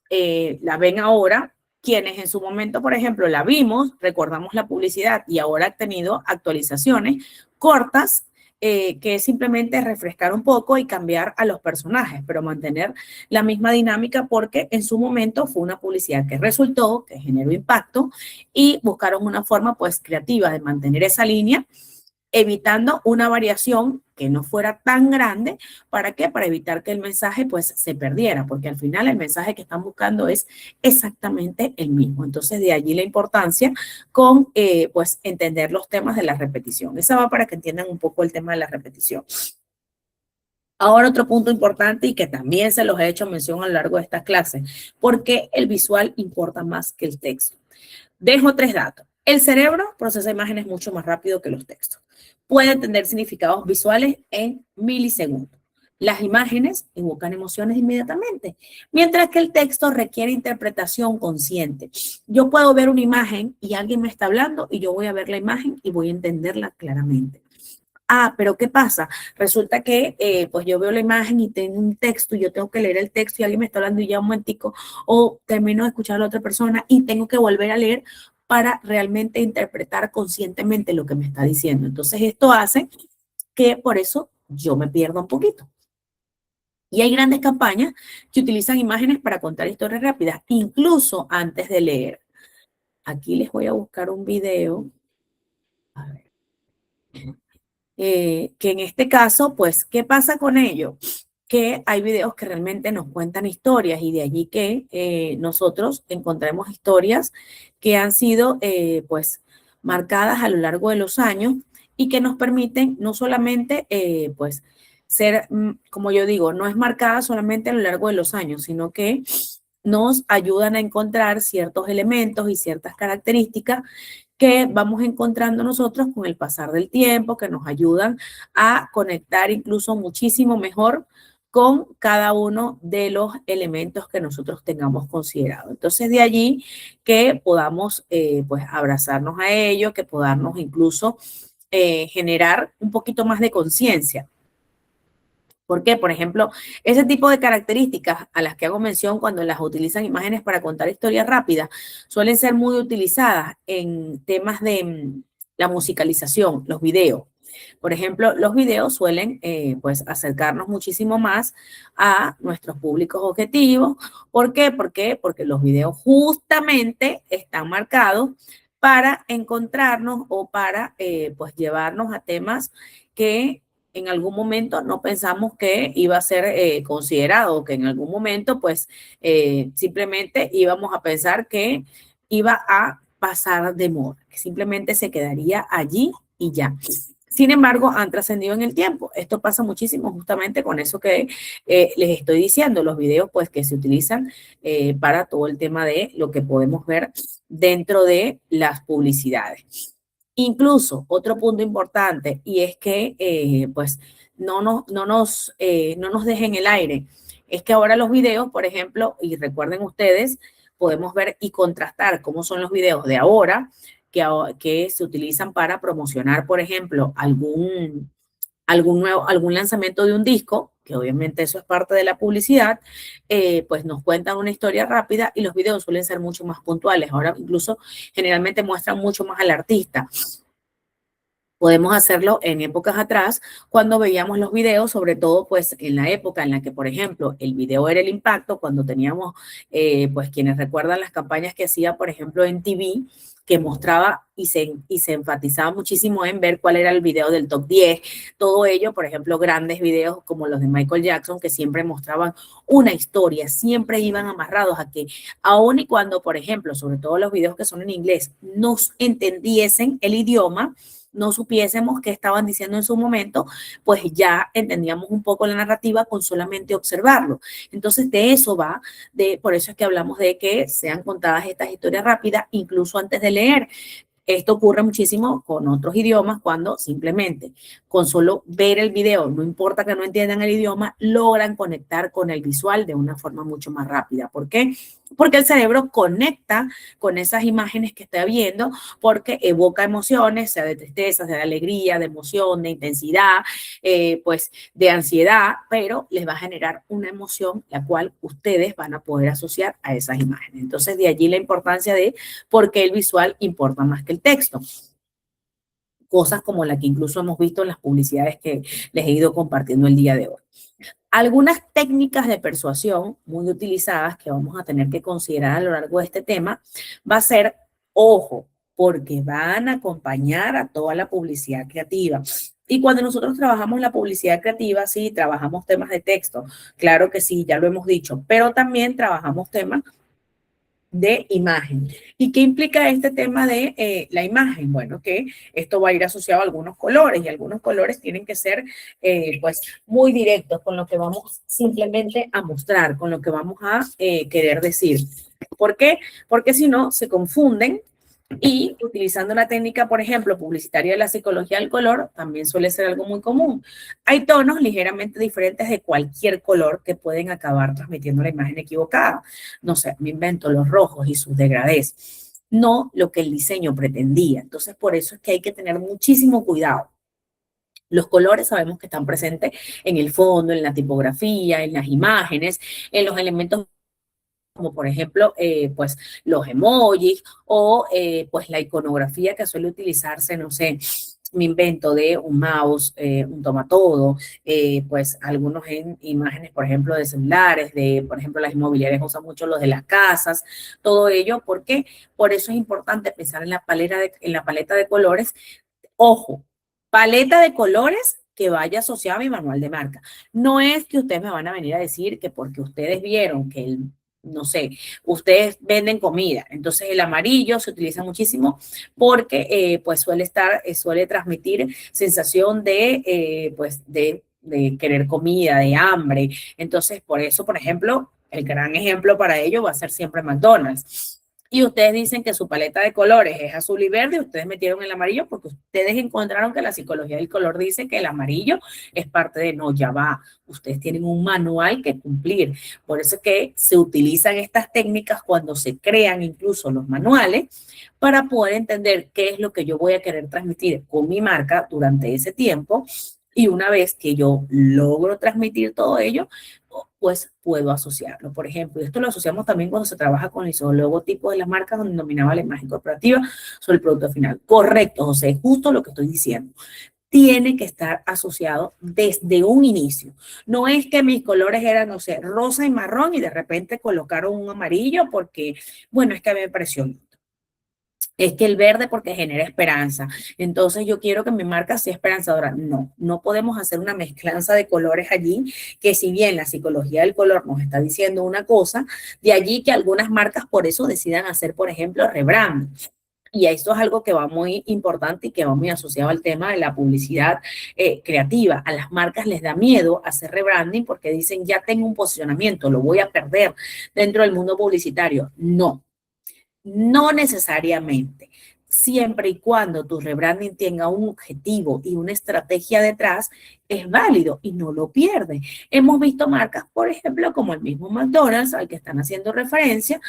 la ven ahora, quienes en su momento, por ejemplo, la vimos, recordamos la publicidad y ahora ha tenido actualizaciones cortas que simplemente refrescar un poco y cambiar a los personajes, pero mantener la misma dinámica porque en su momento fue una publicidad que resultó, que generó impacto y buscaron una forma pues creativa de mantener esa línea evitando una variación que no fuera tan grande. ¿Para qué? Para evitar que el mensaje pues se perdiera, porque al final el mensaje que están buscando es exactamente el mismo. Entonces de allí la importancia con pues entender los temas de la repetición. Esa va para que entiendan un poco el tema de la repetición. Ahora otro punto importante y que también se los he hecho mención a lo largo de estas clases, porque el visual importa más que el texto. Dejo 3 datos. El cerebro procesa imágenes mucho más rápido que los textos. Puede entender significados visuales en milisegundos. Las imágenes evocan emociones inmediatamente, mientras que el texto requiere interpretación consciente. Yo puedo ver una imagen y alguien me está hablando y yo voy a ver la imagen y voy a entenderla claramente. Ah, pero ¿qué pasa? Resulta que pues yo veo la imagen y tengo un texto y yo tengo que leer el texto y alguien me está hablando y ya un momentico o termino de escuchar a la otra persona y tengo que volver a leer para realmente interpretar conscientemente lo que me está diciendo. Entonces esto hace que por eso yo me pierda un poquito. Y hay grandes campañas que utilizan imágenes para contar historias rápidas, incluso antes de leer. Aquí les voy a buscar un video. A ver. Que en este caso, pues, ¿qué pasa con ello? Que hay videos que realmente nos cuentan historias y de allí que nosotros encontremos historias que han sido, pues, marcadas a lo largo de los años y que nos permiten no solamente, pues, ser, como yo digo, no es marcada solamente a lo largo de los años, sino que nos ayudan a encontrar ciertos elementos y ciertas características que vamos encontrando nosotros con el pasar del tiempo, que nos ayudan a conectar incluso muchísimo mejor con cada uno de los elementos que nosotros tengamos considerado. Entonces, de allí que podamos pues abrazarnos a ello, que podamos incluso generar un poquito más de conciencia. ¿Por qué? Por ejemplo, ese tipo de características a las que hago mención cuando las utilizan imágenes para contar historias rápidas suelen ser muy utilizadas en temas de la musicalización, los videos. Por ejemplo, los videos suelen pues acercarnos muchísimo más a nuestros públicos objetivos. ¿Por qué? Porque los videos justamente están marcados para encontrarnos o para pues llevarnos a temas que en algún momento no pensamos que iba a ser considerado, que en algún momento pues simplemente íbamos a pensar que iba a pasar de moda, que simplemente se quedaría allí y ya. Sin embargo, han trascendido en el tiempo. Esto pasa muchísimo justamente con eso que les estoy diciendo, los videos pues que se utilizan para todo el tema de lo que podemos ver dentro de las publicidades. Incluso otro punto importante y es que pues no nos dejen el aire. Es que ahora los videos, por ejemplo, y recuerden ustedes, podemos ver y contrastar cómo son los videos de ahora que se utilizan para promocionar, por ejemplo, algún lanzamiento de un disco, que obviamente eso es parte de la publicidad, pues nos cuentan una historia rápida y los videos suelen ser mucho más puntuales. Ahora incluso generalmente muestran mucho más al artista. Podemos hacerlo en épocas atrás, cuando veíamos los videos, sobre todo pues en la época en la que, por ejemplo, el video era el impacto, cuando teníamos, pues quienes recuerdan las campañas que hacía, por ejemplo, en TV, que mostraba y se enfatizaba muchísimo en ver cuál era el video del top 10, todo ello, por ejemplo, grandes videos como los de Michael Jackson, que siempre mostraban una historia, siempre iban amarrados a que, aun y cuando, por ejemplo, sobre todo los videos que son en inglés, nos entendiesen el idioma, no supiésemos qué estaban diciendo en su momento, pues ya entendíamos un poco la narrativa con solamente observarlo. Entonces, de eso va, por eso es que hablamos de que sean contadas estas historias rápidas, incluso antes de leer. Esto ocurre muchísimo con otros idiomas cuando simplemente con solo ver el video, no importa que no entiendan el idioma, logran conectar con el visual de una forma mucho más rápida. ¿Por qué? Porque el cerebro conecta con esas imágenes que está viendo porque evoca emociones, sea de tristeza, sea de alegría, de emoción, de intensidad, pues de ansiedad, pero les va a generar una emoción la cual ustedes van a poder asociar a esas imágenes. Entonces, de allí la importancia de por qué el visual importa más que el texto. Cosas como la que incluso hemos visto en las publicidades que les he ido compartiendo el día de hoy. Algunas técnicas de persuasión muy utilizadas que vamos a tener que considerar a lo largo de este tema va a ser, ojo, porque van a acompañar a toda la publicidad creativa. Y cuando nosotros trabajamos la publicidad creativa, sí, trabajamos temas de texto, claro que sí, ya lo hemos dicho, pero también trabajamos temas de imagen. ¿Y qué implica este tema de la imagen? Bueno, que esto va a ir asociado a algunos colores y algunos colores tienen que ser pues muy directos con lo que vamos simplemente a mostrar, con lo que vamos a querer decir. ¿Por qué? Porque si no, se confunden y utilizando una técnica, por ejemplo, publicitaria de la psicología del color, también suele ser algo muy común. Hay tonos ligeramente diferentes de cualquier color que pueden acabar transmitiendo la imagen equivocada. No sé, me invento los rojos y sus degradés. No lo que el diseño pretendía. Entonces, por eso es que hay que tener muchísimo cuidado. Los colores sabemos que están presentes en el fondo, en la tipografía, en las imágenes, en los elementos como por ejemplo, pues los emojis o pues la iconografía que suele utilizarse, no sé, me invento de un mouse, un tomatodo, pues algunos en imágenes, por ejemplo, de celulares, de, por ejemplo, las inmobiliarias usan mucho los de las casas, todo ello, ¿por qué? Por eso es importante pensar en la paleta de colores. Ojo, paleta de colores que vaya asociada a mi manual de marca. No es que ustedes me van a venir a decir que porque ustedes vieron que el, no sé, ustedes venden comida, entonces el amarillo se utiliza muchísimo porque pues suele transmitir sensación de, pues de querer comida, de hambre. Entonces, por eso, por ejemplo, el gran ejemplo para ello va a ser siempre McDonald's. Y ustedes dicen que su paleta de colores es azul y verde, ustedes metieron el amarillo porque ustedes encontraron que la psicología del color dice que el amarillo es parte de, no, ya va, ustedes tienen un manual que cumplir. Por eso es que se utilizan estas técnicas cuando se crean incluso los manuales para poder entender qué es lo que yo voy a querer transmitir con mi marca durante ese tiempo. Y una vez que yo logro transmitir todo ello, pues puedo asociarlo. Por ejemplo, esto lo asociamos también cuando se trabaja con el logotipo de las marcas donde dominaba la imagen corporativa sobre el producto final. Correcto, José, es justo lo que estoy diciendo. Tiene que estar asociado desde un inicio. No es que mis colores eran, no sé, rosa y marrón y de repente colocaron un amarillo porque, bueno, es que a mí me pareció. Es que el verde porque genera esperanza. Entonces yo quiero que mi marca sea esperanzadora. No, no podemos hacer una mezclanza de colores allí, que si bien la psicología del color nos está diciendo una cosa, de allí que algunas marcas por eso decidan hacer, por ejemplo, rebrand. Y esto es algo que va muy importante y que va muy asociado al tema de la publicidad creativa. A las marcas les da miedo hacer rebranding porque dicen, ya tengo un posicionamiento, lo voy a perder dentro del mundo publicitario. No. No necesariamente. Siempre y cuando tu rebranding tenga un objetivo y una estrategia detrás, es válido y no lo pierde. Hemos visto marcas, por ejemplo, como el mismo McDonald's, al que están haciendo referencia,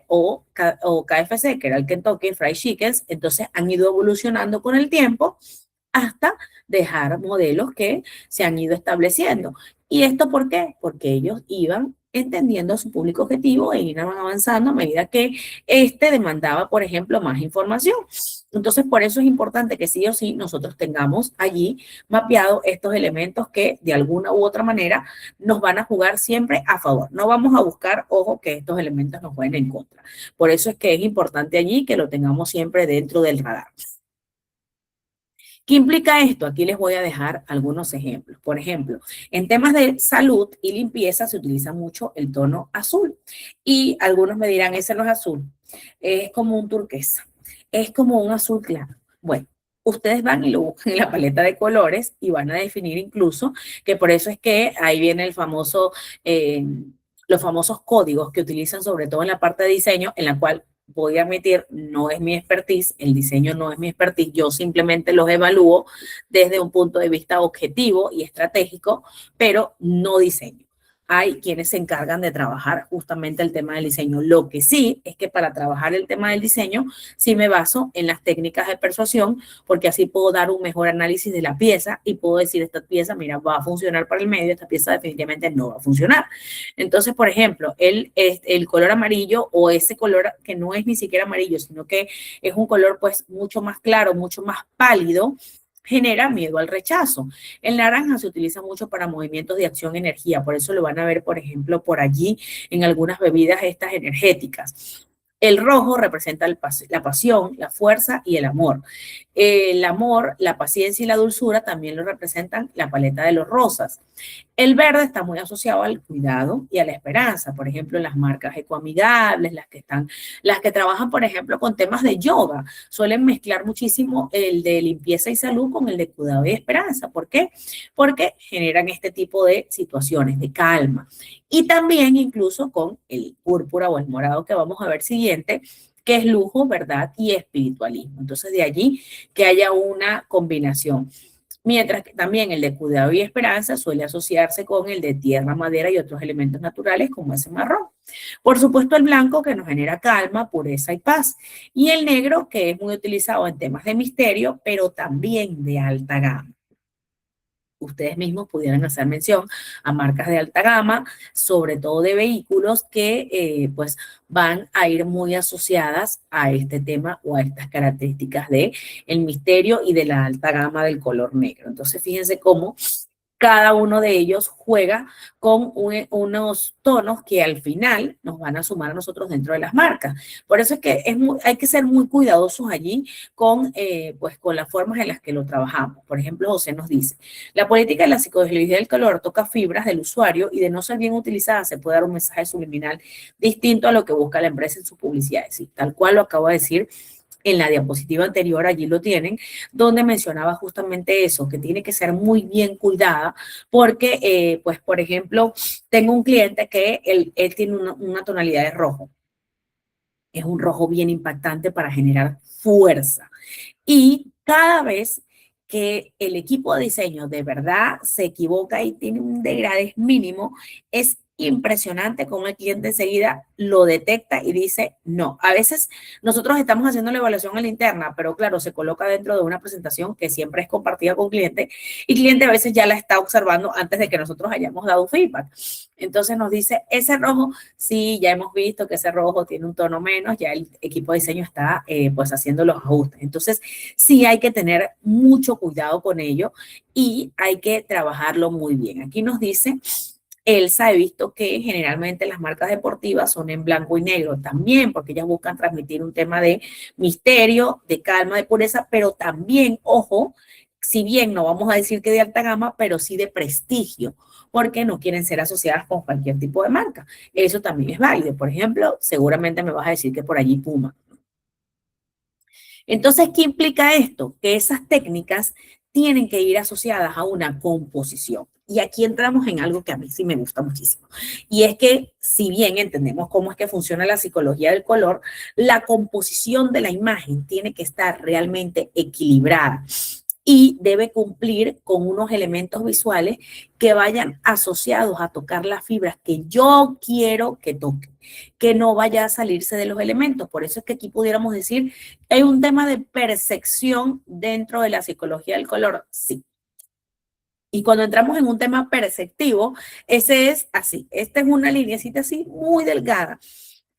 o KFC, que era el Kentucky Fried Chickens, entonces han ido evolucionando con el tiempo hasta dejar modelos que se han ido estableciendo. ¿Y esto por qué? Porque ellos iban entendiendo a su público objetivo e iban avanzando a medida que este demandaba, por ejemplo, más información. Entonces, por eso es importante que sí o sí nosotros tengamos allí mapeado estos elementos que de alguna u otra manera nos van a jugar siempre a favor. No vamos a buscar, ojo, que estos elementos nos jueguen en contra. Por eso es que es importante allí que lo tengamos siempre dentro del radar. ¿Qué implica esto? Aquí les voy a dejar algunos ejemplos. Por ejemplo, en temas de salud y limpieza se utiliza mucho el tono azul. Y algunos me dirán, ese no es azul, es como un turquesa, es como un azul claro. Bueno, ustedes van y lo buscan en la paleta de colores y van a definir incluso que por eso es que ahí viene el famoso, los famosos códigos que utilizan sobre todo en la parte de diseño, en la cual voy a admitir, no es mi expertise, el diseño no es mi expertise, yo simplemente los evalúo desde un punto de vista objetivo y estratégico, pero no diseño. Hay quienes se encargan de trabajar justamente el tema del diseño. Lo que sí es que para trabajar el tema del diseño, sí me baso en las técnicas de persuasión, porque así puedo dar un mejor análisis de la pieza y puedo decir, esta pieza, mira, va a funcionar para el medio, esta pieza definitivamente no va a funcionar. Entonces, por ejemplo, el color amarillo o ese color que no es ni siquiera amarillo, sino que es un color pues mucho más claro, mucho más pálido, genera miedo al rechazo. El naranja se utiliza mucho para movimientos de acción energía, por eso lo van a ver, por ejemplo, por allí en algunas bebidas estas energéticas. El rojo representa la pasión, la fuerza y el amor. El amor, la paciencia y la dulzura también lo representan la paleta de los rosas. El verde está muy asociado al cuidado y a la esperanza. Por ejemplo, las marcas ecoamigables, las que trabajan, por ejemplo, con temas de yoga, suelen mezclar muchísimo el de limpieza y salud con el de cuidado y esperanza. ¿Por qué? Porque generan este tipo de situaciones de calma. Y también incluso con el púrpura o el morado que vamos a ver siguiente, que es lujo, verdad y espiritualismo. Entonces, de allí que haya una combinación. Mientras que también el de cuidado y esperanza suele asociarse con el de tierra, madera y otros elementos naturales como ese marrón. Por supuesto, el blanco que nos genera calma, pureza y paz. Y el negro que es muy utilizado en temas de misterio, pero también de alta gama. Ustedes mismos pudieran hacer mención a marcas de alta gama, sobre todo de vehículos que pues van a ir muy asociadas a este tema o a estas características de el misterio y de la alta gama del color negro. Entonces, fíjense cómo cada uno de ellos juega con unos tonos que al final nos van a sumar a nosotros dentro de las marcas. Por eso es que hay que ser muy cuidadosos allí pues, con las formas en las que lo trabajamos. Por ejemplo, José nos dice, la política de la psicología del color toca fibras del usuario y de no ser bien utilizada se puede dar un mensaje subliminal distinto a lo que busca la empresa en sus publicidades. Sí, tal cual lo acabo de decir. En la diapositiva anterior, allí lo tienen, donde mencionaba justamente eso, que tiene que ser muy bien cuidada, porque, pues, por ejemplo, tengo un cliente que él tiene una tonalidad de rojo. Es un rojo bien impactante para generar fuerza. Y cada vez que el equipo de diseño de verdad se equivoca y tiene un degradé mínimo, es impresionante cómo el cliente enseguida lo detecta y dice no. A veces nosotros estamos haciendo la evaluación en la interna, pero claro, se coloca dentro de una presentación que siempre es compartida con cliente y cliente a veces ya la está observando antes de que nosotros hayamos dado feedback. Entonces nos dice, ese rojo, sí, ya hemos visto que ese rojo tiene un tono menos, ya el equipo de diseño está pues haciendo los ajustes. Entonces sí hay que tener mucho cuidado con ello y hay que trabajarlo muy bien. Aquí nos dice Elsa, he visto que generalmente las marcas deportivas son en blanco y negro también, porque ellas buscan transmitir un tema de misterio, de calma, de pureza, pero también, ojo, si bien no vamos a decir que de alta gama, pero sí de prestigio, porque no quieren ser asociadas con cualquier tipo de marca. Eso también es válido. Por ejemplo, seguramente me vas a decir que por allí Puma. Entonces, ¿qué implica esto? Que esas técnicas tienen que ir asociadas a una composición. Y aquí entramos en algo que a mí sí me gusta muchísimo. Y es que, si bien entendemos cómo es que funciona la psicología del color, la composición de la imagen tiene que estar realmente equilibrada y debe cumplir con unos elementos visuales que vayan asociados a tocar las fibras que yo quiero que toque, que no vaya a salirse de los elementos. Por eso es que aquí pudiéramos decir que hay un tema de percepción dentro de la psicología del color, sí. Y cuando entramos en un tema perceptivo, ese es así. Esta es una lineecita así muy delgada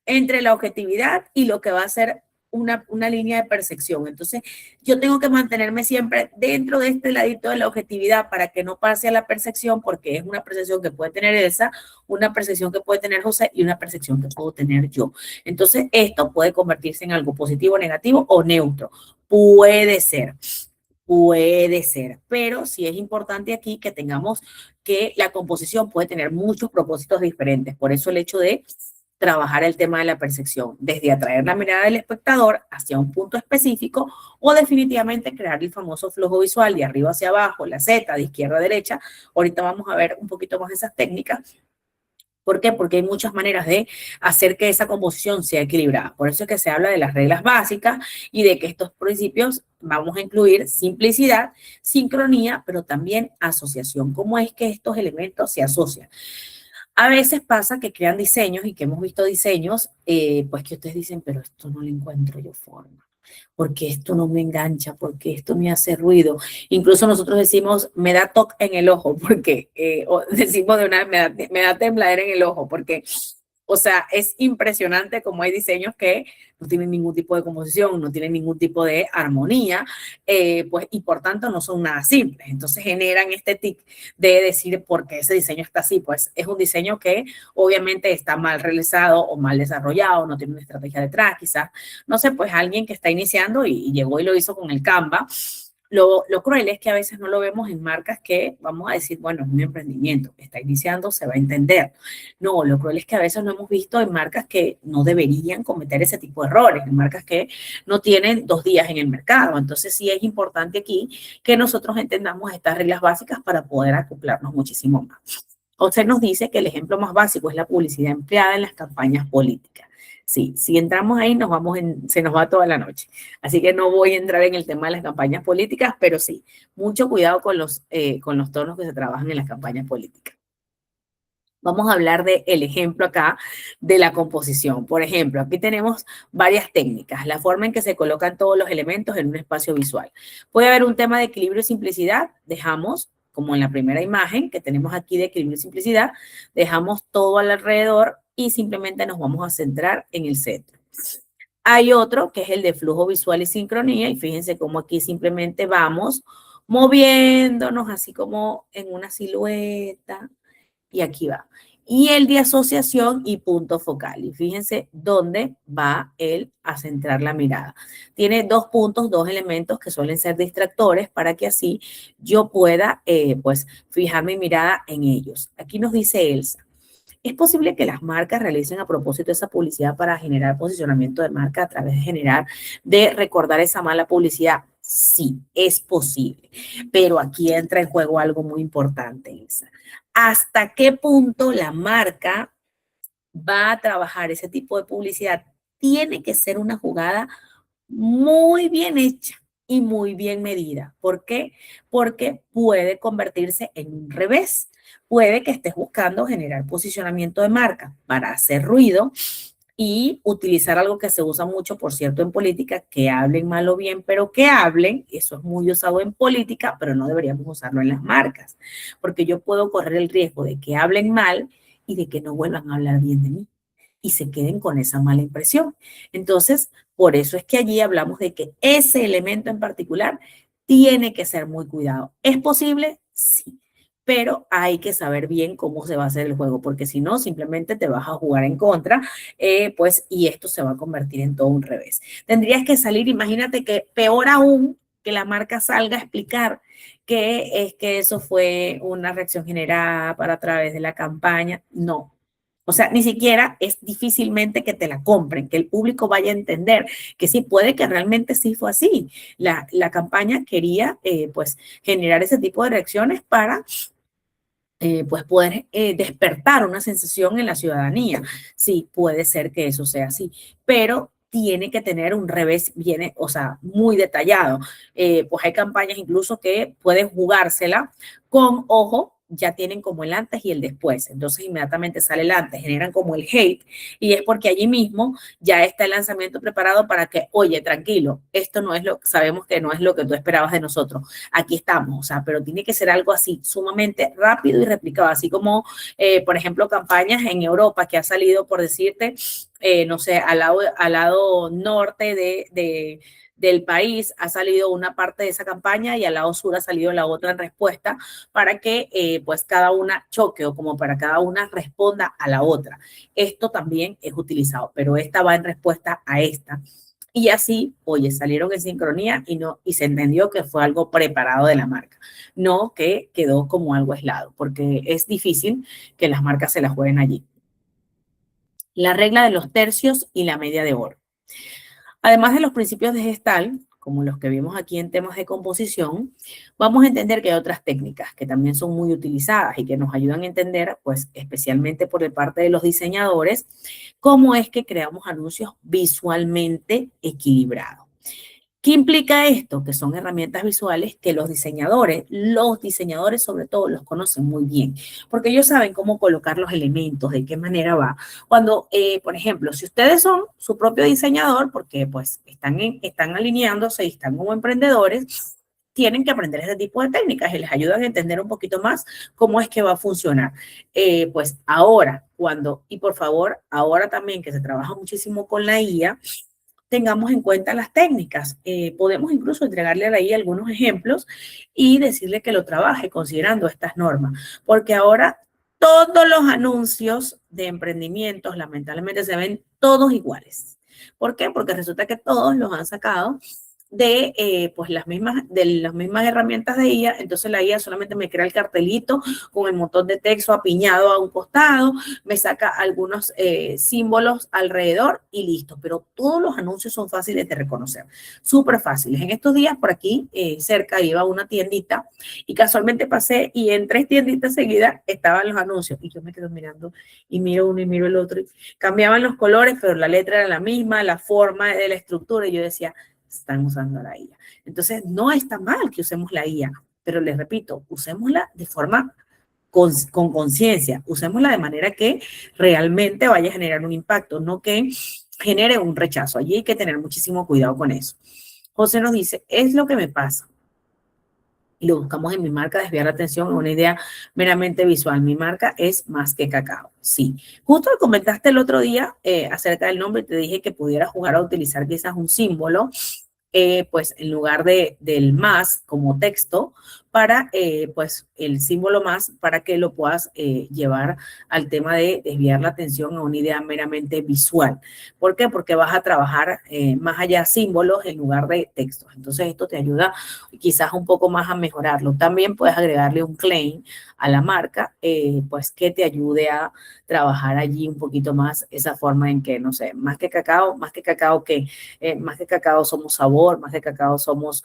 entre la objetividad y lo que va a ser una línea de percepción. Entonces, yo tengo que mantenerme siempre dentro de este ladito de la objetividad para que no pase a la percepción, porque es una percepción que puede tener Elsa, una percepción que puede tener José y una percepción que puedo tener yo. Entonces, esto puede convertirse en algo positivo, negativo o neutro. Puede ser. Puede ser, pero sí es importante aquí que tengamos que la composición puede tener muchos propósitos diferentes. Por eso el hecho de trabajar el tema de la percepción, desde atraer la mirada del espectador hacia un punto específico o definitivamente crear el famoso flujo visual de arriba hacia abajo, la Z, de izquierda a derecha. Ahorita vamos a ver un poquito más esas técnicas, ¿Por qué? Porque hay muchas maneras de hacer que esa composición sea equilibrada. Por eso es que se habla de las reglas básicas y de que estos principios vamos a incluir simplicidad, sincronía, pero también asociación. ¿Cómo es que estos elementos se asocian? A veces pasa que crean diseños y que hemos visto diseños, pues que ustedes dicen, pero esto no le encuentro yo forma, porque esto no me engancha, porque esto me hace ruido. Incluso nosotros decimos, me da toque en el ojo, porque, o decimos de una, me da tembladera en el ojo, porque, o sea, es impresionante cómo hay diseños que no tienen ningún tipo de composición, no tienen ningún tipo de armonía, pues, y por tanto no son nada simples. Entonces generan este tic de decir por qué ese diseño está así. Pues es un diseño que obviamente está mal realizado o mal desarrollado, no tiene una estrategia detrás, quizás, no sé, pues alguien que está iniciando y llegó y lo hizo con el Canva. Lo cruel es que a veces no lo vemos en marcas que vamos a decir, bueno, es un emprendimiento, está iniciando, se va a entender. No, lo cruel es que a veces lo hemos visto en marcas que no deberían cometer ese tipo de errores, en marcas que no tienen 2 días en el mercado. Entonces sí es importante aquí que nosotros entendamos estas reglas básicas para poder acoplarnos muchísimo más. José nos dice que el ejemplo más básico es la publicidad empleada en las campañas políticas. Sí, si entramos ahí se nos va toda la noche. Así que no voy a entrar en el tema de las campañas políticas, pero sí, mucho cuidado con los tonos que se trabajan en las campañas políticas. Vamos a hablar del ejemplo acá de la composición. Por ejemplo, aquí tenemos varias técnicas, la forma en que se colocan todos los elementos en un espacio visual. Puede haber un tema de equilibrio y simplicidad, dejamos, como en la primera imagen que tenemos aquí de equilibrio y simplicidad, dejamos todo alrededor y simplemente nos vamos a centrar en el centro. Hay otro que es el de flujo visual y sincronía, y fíjense cómo aquí simplemente vamos moviéndonos así como en una silueta, y aquí va. Y el de asociación y punto focal. Y fíjense dónde va él a centrar la mirada. Tiene 2 puntos, 2 elementos que suelen ser distractores para que así yo pueda, pues, fijar mi mirada en ellos. Aquí nos dice Elsa. ¿Es posible que las marcas realicen a propósito esa publicidad para generar posicionamiento de marca a través de recordar esa mala publicidad? Sí, es posible. Pero aquí entra en juego algo muy importante, Elsa. ¿Hasta qué punto la marca va a trabajar ese tipo de publicidad? Tiene que ser una jugada muy bien hecha y muy bien medida. ¿Por qué? Porque puede convertirse en un revés. Puede que estés buscando generar posicionamiento de marca para hacer ruido y utilizar algo que se usa mucho, por cierto, en política, que hablen mal o bien, pero que hablen. Eso es muy usado en política, pero no deberíamos usarlo en las marcas, porque yo puedo correr el riesgo de que hablen mal y de que no vuelvan a hablar bien de mí y se queden con esa mala impresión. Entonces, por eso es que allí hablamos de que ese elemento en particular tiene que ser muy cuidado. ¿Es posible? Sí, pero hay que saber bien cómo se va a hacer el juego, porque si no, simplemente te vas a jugar en contra, pues, y esto se va a convertir en todo un revés. Tendrías que salir, imagínate que peor aún, que la marca salga a explicar que es que eso fue una reacción generada para a través de la campaña. No, o sea, ni siquiera es difícilmente que te la compren, que el público vaya a entender que sí, puede que realmente sí fue así. La campaña quería, pues, generar ese tipo de reacciones para pues poder despertar una sensación en la ciudadanía. Sí, puede ser que eso sea así, pero tiene que tener un revés bien, o sea, muy detallado. Pues hay campañas incluso que pueden jugársela con, ojo, ya tienen como el antes y el después. Entonces inmediatamente sale el antes, generan como el hate, y es porque allí mismo ya está el lanzamiento preparado para que, oye, tranquilo, esto no es sabemos que no es lo que tú esperabas de nosotros, aquí estamos, o sea, pero tiene que ser algo así sumamente rápido y replicado, así como, por ejemplo, campañas en Europa que ha salido, por decirte, no sé, al lado norte del país ha salido una parte de esa campaña y al lado sur ha salido la otra en respuesta para que pues cada una choque o como para cada una responda a la otra. Esto también es utilizado, pero esta va en respuesta a esta. Y así, oye, salieron en sincronía y se entendió que fue algo preparado de la marca, no que quedó como algo aislado, porque es difícil que las marcas se las jueguen allí. La regla de los tercios y la media de oro. Además de los principios de Gestalt, como los que vimos aquí en temas de composición, vamos a entender que hay otras técnicas que también son muy utilizadas y que nos ayudan a entender, pues especialmente por el parte de los diseñadores, cómo es que creamos anuncios visualmente equilibrados. ¿Qué implica esto? Que son herramientas visuales que los diseñadores sobre todo, los conocen muy bien, porque ellos saben cómo colocar los elementos, de qué manera va. Cuando, por ejemplo, si ustedes son su propio diseñador, porque pues están alineándose y están como emprendedores, tienen que aprender este tipo de técnicas y les ayudan a entender un poquito más cómo es que va a funcionar. Pues ahora, y por favor, ahora también que se trabaja muchísimo con la IA, tengamos en cuenta las técnicas. Podemos incluso entregarle a la IA algunos ejemplos y decirle que lo trabaje considerando estas normas, porque ahora todos los anuncios de emprendimientos lamentablemente se ven todos iguales. ¿Por qué? Porque resulta que todos los han sacado pues las mismas herramientas de IA, entonces la IA solamente me crea el cartelito con el montón de texto apiñado a un costado, me saca algunos símbolos alrededor y listo, pero todos los anuncios son fáciles de reconocer, súper fáciles. En estos días por aquí cerca iba a una tiendita y casualmente pasé y en 3 tienditas seguidas estaban los anuncios y yo me quedo mirando y miro uno y miro el otro, y cambiaban los colores, pero la letra era la misma, la forma de la estructura, y yo decía, están usando la IA. Entonces, no está mal que usemos la IA, pero les repito, usémosla de forma con conciencia, usémosla de manera que realmente vaya a generar un impacto, no que genere un rechazo. Allí hay que tener muchísimo cuidado con eso. José nos dice, es lo que me pasa. Y lo buscamos en mi marca, desviar la atención a una idea meramente visual. Mi marca es Más que Cacao. Sí. Justo comentaste el otro día acerca del nombre y te dije que pudiera jugar a utilizar quizás un símbolo, pues en lugar del más como texto, para pues el símbolo más, para que lo puedas llevar al tema de desviar la atención a una idea meramente visual. ¿Por qué? Porque vas a trabajar más allá símbolos en lugar de textos. Entonces esto te ayuda quizás un poco más a mejorarlo. También puedes agregarle un claim a la marca, pues que te ayude a trabajar allí un poquito más esa forma en que, no sé, más que cacao que más que cacao somos sabor, más que cacao somos,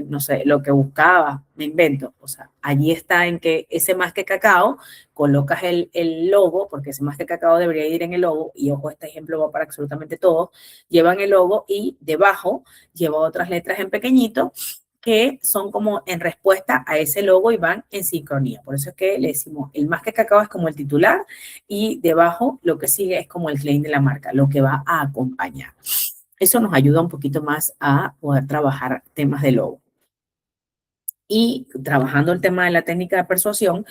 no sé, lo que buscaba, me invento. O sea, allí está en que ese más que cacao, colocas el logo, porque ese más que cacao debería ir en el logo, y ojo, este ejemplo va para absolutamente todos, llevan el logo y debajo lleva otras letras en pequeñito, que son como en respuesta a ese logo y van en sincronía. Por eso es que le decimos, el más que cacao es como el titular y debajo lo que sigue es como el claim de la marca, lo que va a acompañar. Eso nos ayuda un poquito más a poder trabajar temas de logo. Y trabajando el tema de la técnica de persuasión,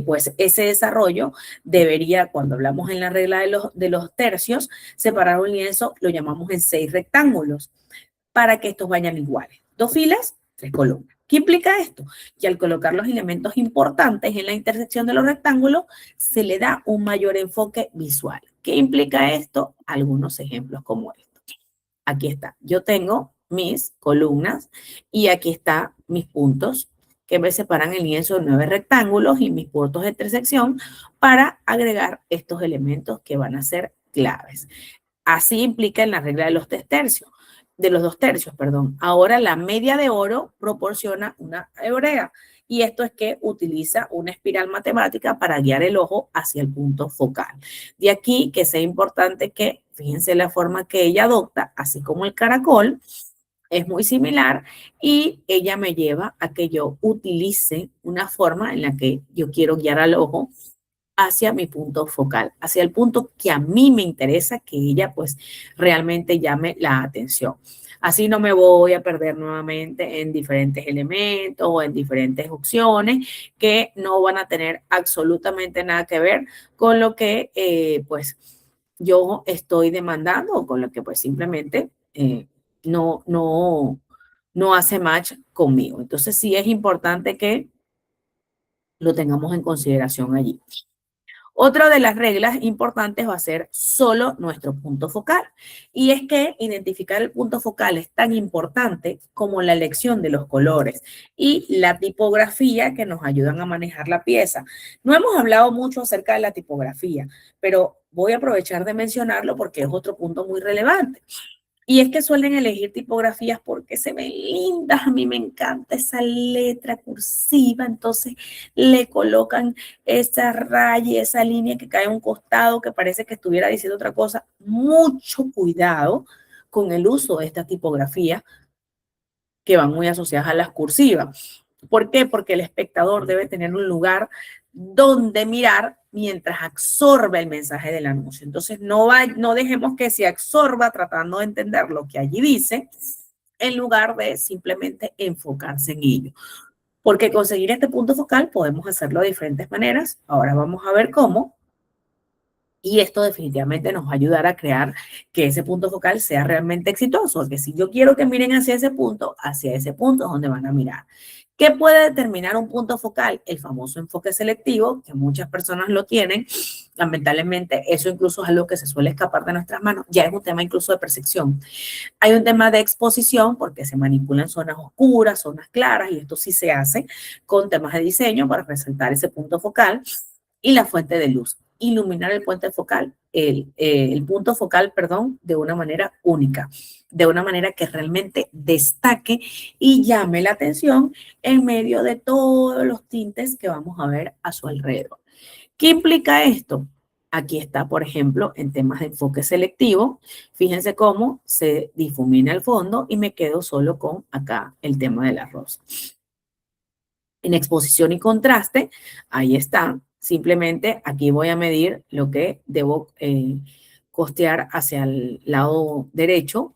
pues ese desarrollo debería, cuando hablamos en la regla de los tercios, separar un lienzo, lo llamamos en 6 rectángulos, para que estos vayan iguales. 2 filas, 3 columnas. ¿Qué implica esto? Que al colocar los elementos importantes en la intersección de los rectángulos, se le da un mayor enfoque visual. ¿Qué implica esto? Algunos ejemplos como estos. Aquí está. Yo tengo mis columnas y aquí están mis puntos que me separan el lienzo de 9 rectángulos y mis puntos de intersección para agregar estos elementos que van a ser claves. Así implica en la regla de los 2 tercios, perdón. Ahora la media de oro proporciona una hebrea y esto es que utiliza una espiral matemática para guiar el ojo hacia el punto focal. De aquí que sea importante que, fíjense la forma que ella adopta, así como el caracol, es muy similar y ella me lleva a que yo utilice una forma en la que yo quiero guiar al ojo hacia mi punto focal, hacia el punto que a mí me interesa que ella pues realmente llame la atención. Así no me voy a perder nuevamente en diferentes elementos o en diferentes opciones que no van a tener absolutamente nada que ver con lo que pues yo estoy demandando o con lo que pues simplemente no hace match conmigo. Entonces sí es importante que lo tengamos en consideración allí. Otra de las reglas importantes va a ser solo nuestro punto focal. Y es que identificar el punto focal es tan importante como la elección de los colores y la tipografía que nos ayudan a manejar la pieza. No hemos hablado mucho acerca de la tipografía, pero voy a aprovechar de mencionarlo porque es otro punto muy relevante. Y es que suelen elegir tipografías porque se ven lindas. A mí me encanta esa letra cursiva, entonces le colocan esa raya, esa línea que cae a un costado que parece que estuviera diciendo otra cosa. Mucho cuidado con el uso de esta tipografía que van muy asociadas a las cursivas. ¿Por qué? Porque el espectador debe tener un lugar donde mirar mientras absorbe el mensaje del anuncio. Entonces, no dejemos que se absorba tratando de entender lo que allí dice, en lugar de simplemente enfocarse en ello. Porque conseguir este punto focal podemos hacerlo de diferentes maneras. Ahora vamos a ver cómo. Y esto definitivamente nos va a ayudar a crear que ese punto focal sea realmente exitoso. Porque si yo quiero que miren hacia ese punto es donde van a mirar. ¿Qué puede determinar un punto focal? El famoso enfoque selectivo, que muchas personas lo tienen. Lamentablemente, eso incluso es algo que se suele escapar de nuestras manos. Ya es un tema incluso de percepción. Hay un tema de exposición, porque se manipulan zonas oscuras, zonas claras, y esto sí se hace con temas de diseño para resaltar ese punto focal. Y la fuente de luz. Iluminar el punto focal, punto focal, perdón, de una manera única, de una manera que realmente destaque y llame la atención en medio de todos los tintes que vamos a ver a su alrededor. ¿Qué implica esto? Aquí está, por ejemplo, en temas de enfoque selectivo. Fíjense cómo se difumina el fondo y me quedo solo con acá el tema de la rosa. En exposición y contraste, ahí está. Simplemente aquí voy a medir lo que debo costear hacia el lado derecho,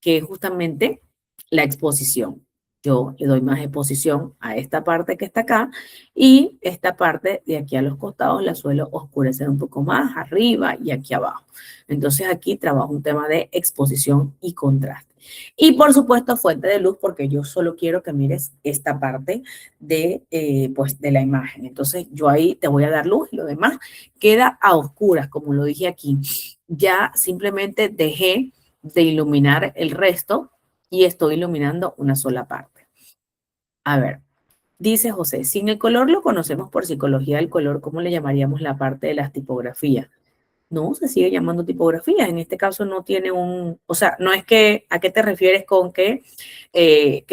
que es justamente la exposición. Yo le doy más exposición a esta parte que está acá y esta parte de aquí a los costados la suelo oscurecer un poco más, arriba y aquí abajo. Entonces aquí trabajo un tema de exposición y contraste. Y por supuesto fuente de luz, porque yo solo quiero que mires esta parte pues de la imagen. Entonces yo ahí te voy a dar luz y lo demás queda a oscuras, como lo dije aquí. Ya simplemente dejé de iluminar el resto y estoy iluminando una sola parte. A ver, dice José, si en el color lo conocemos por psicología del color, ¿cómo le llamaríamos la parte de las tipografías? No, se sigue llamando tipografía. En este caso no tiene o sea, no es que, ¿a qué te refieres con que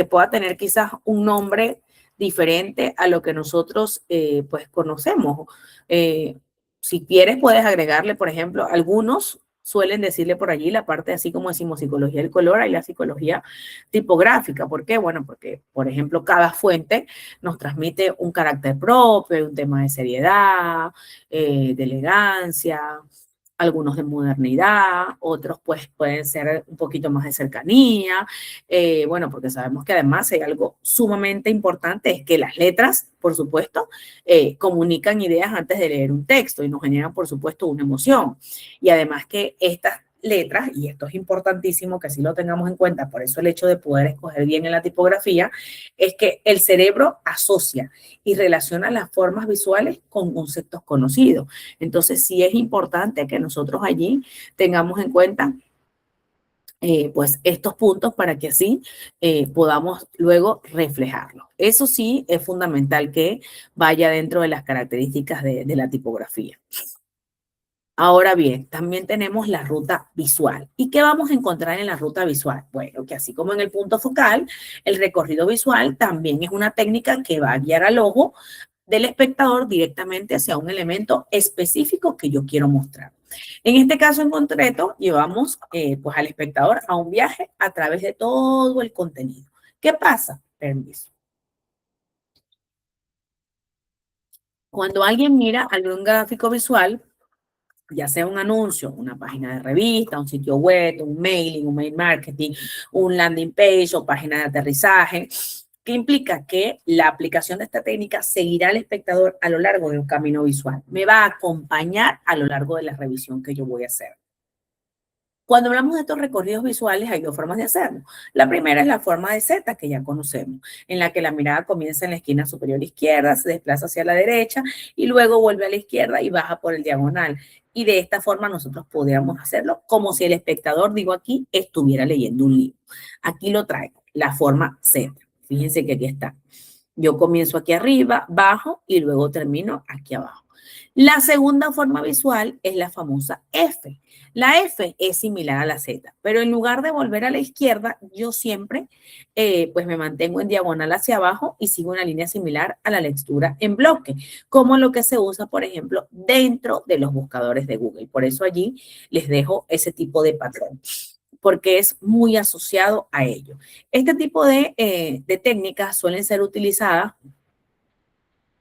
pueda tener quizás un nombre diferente a lo que nosotros pues conocemos? Si quieres puedes agregarle, por ejemplo, algunos suelen decirle por allí la parte así como decimos psicología del color, hay la psicología tipográfica. ¿Por qué? Bueno, porque, por ejemplo, cada fuente nos transmite un carácter propio, un tema de seriedad, de elegancia, algunos de modernidad, otros pues pueden ser un poquito más de cercanía, bueno, porque sabemos que además hay algo sumamente importante, es que las letras, por supuesto, comunican ideas antes de leer un texto y nos generan, por supuesto, una emoción. Y además que estas letras, y esto es importantísimo que así lo tengamos en cuenta, por eso el hecho de poder escoger bien en la tipografía, es que el cerebro asocia y relaciona las formas visuales con conceptos conocidos. Entonces sí es importante que nosotros allí tengamos en cuenta pues estos puntos para que así podamos luego reflejarlo. Eso sí es fundamental que vaya dentro de las características de la tipografía. Ahora bien, también tenemos la ruta visual. ¿Y qué vamos a encontrar en la ruta visual? Bueno, que así como en el punto focal, el recorrido visual también es una técnica que va a guiar al ojo del espectador directamente hacia un elemento específico que yo quiero mostrar. En este caso en concreto, llevamos pues al espectador a un viaje a través de todo el contenido. ¿Qué pasa? Permiso. Cuando alguien mira algún gráfico visual, ya sea un anuncio, una página de revista, un sitio web, un mailing, un mail marketing, un landing page o página de aterrizaje, que implica que la aplicación de esta técnica seguirá al espectador a lo largo de un camino visual. Me va a acompañar a lo largo de la revisión que yo voy a hacer. Cuando hablamos de estos recorridos visuales, hay dos formas de hacerlo. La primera es la forma de Z, que ya conocemos, en la que la mirada comienza en la esquina superior izquierda, se desplaza hacia la derecha y luego vuelve a la izquierda y baja por el diagonal. Y de esta forma nosotros podríamos hacerlo como si el espectador, digo aquí, estuviera leyendo un libro. Aquí lo traigo, la forma Z. Fíjense que aquí está. Yo comienzo aquí arriba, bajo y luego termino aquí abajo. La segunda forma visual es la famosa F. La F es similar a la Z, pero en lugar de volver a la izquierda, yo siempre pues me mantengo en diagonal hacia abajo y sigo una línea similar a la lectura en bloque, como lo que se usa, por ejemplo, dentro de los buscadores de Google. Por eso allí les dejo ese tipo de patrón, porque es muy asociado a ello. Este tipo de técnicas suelen ser utilizadas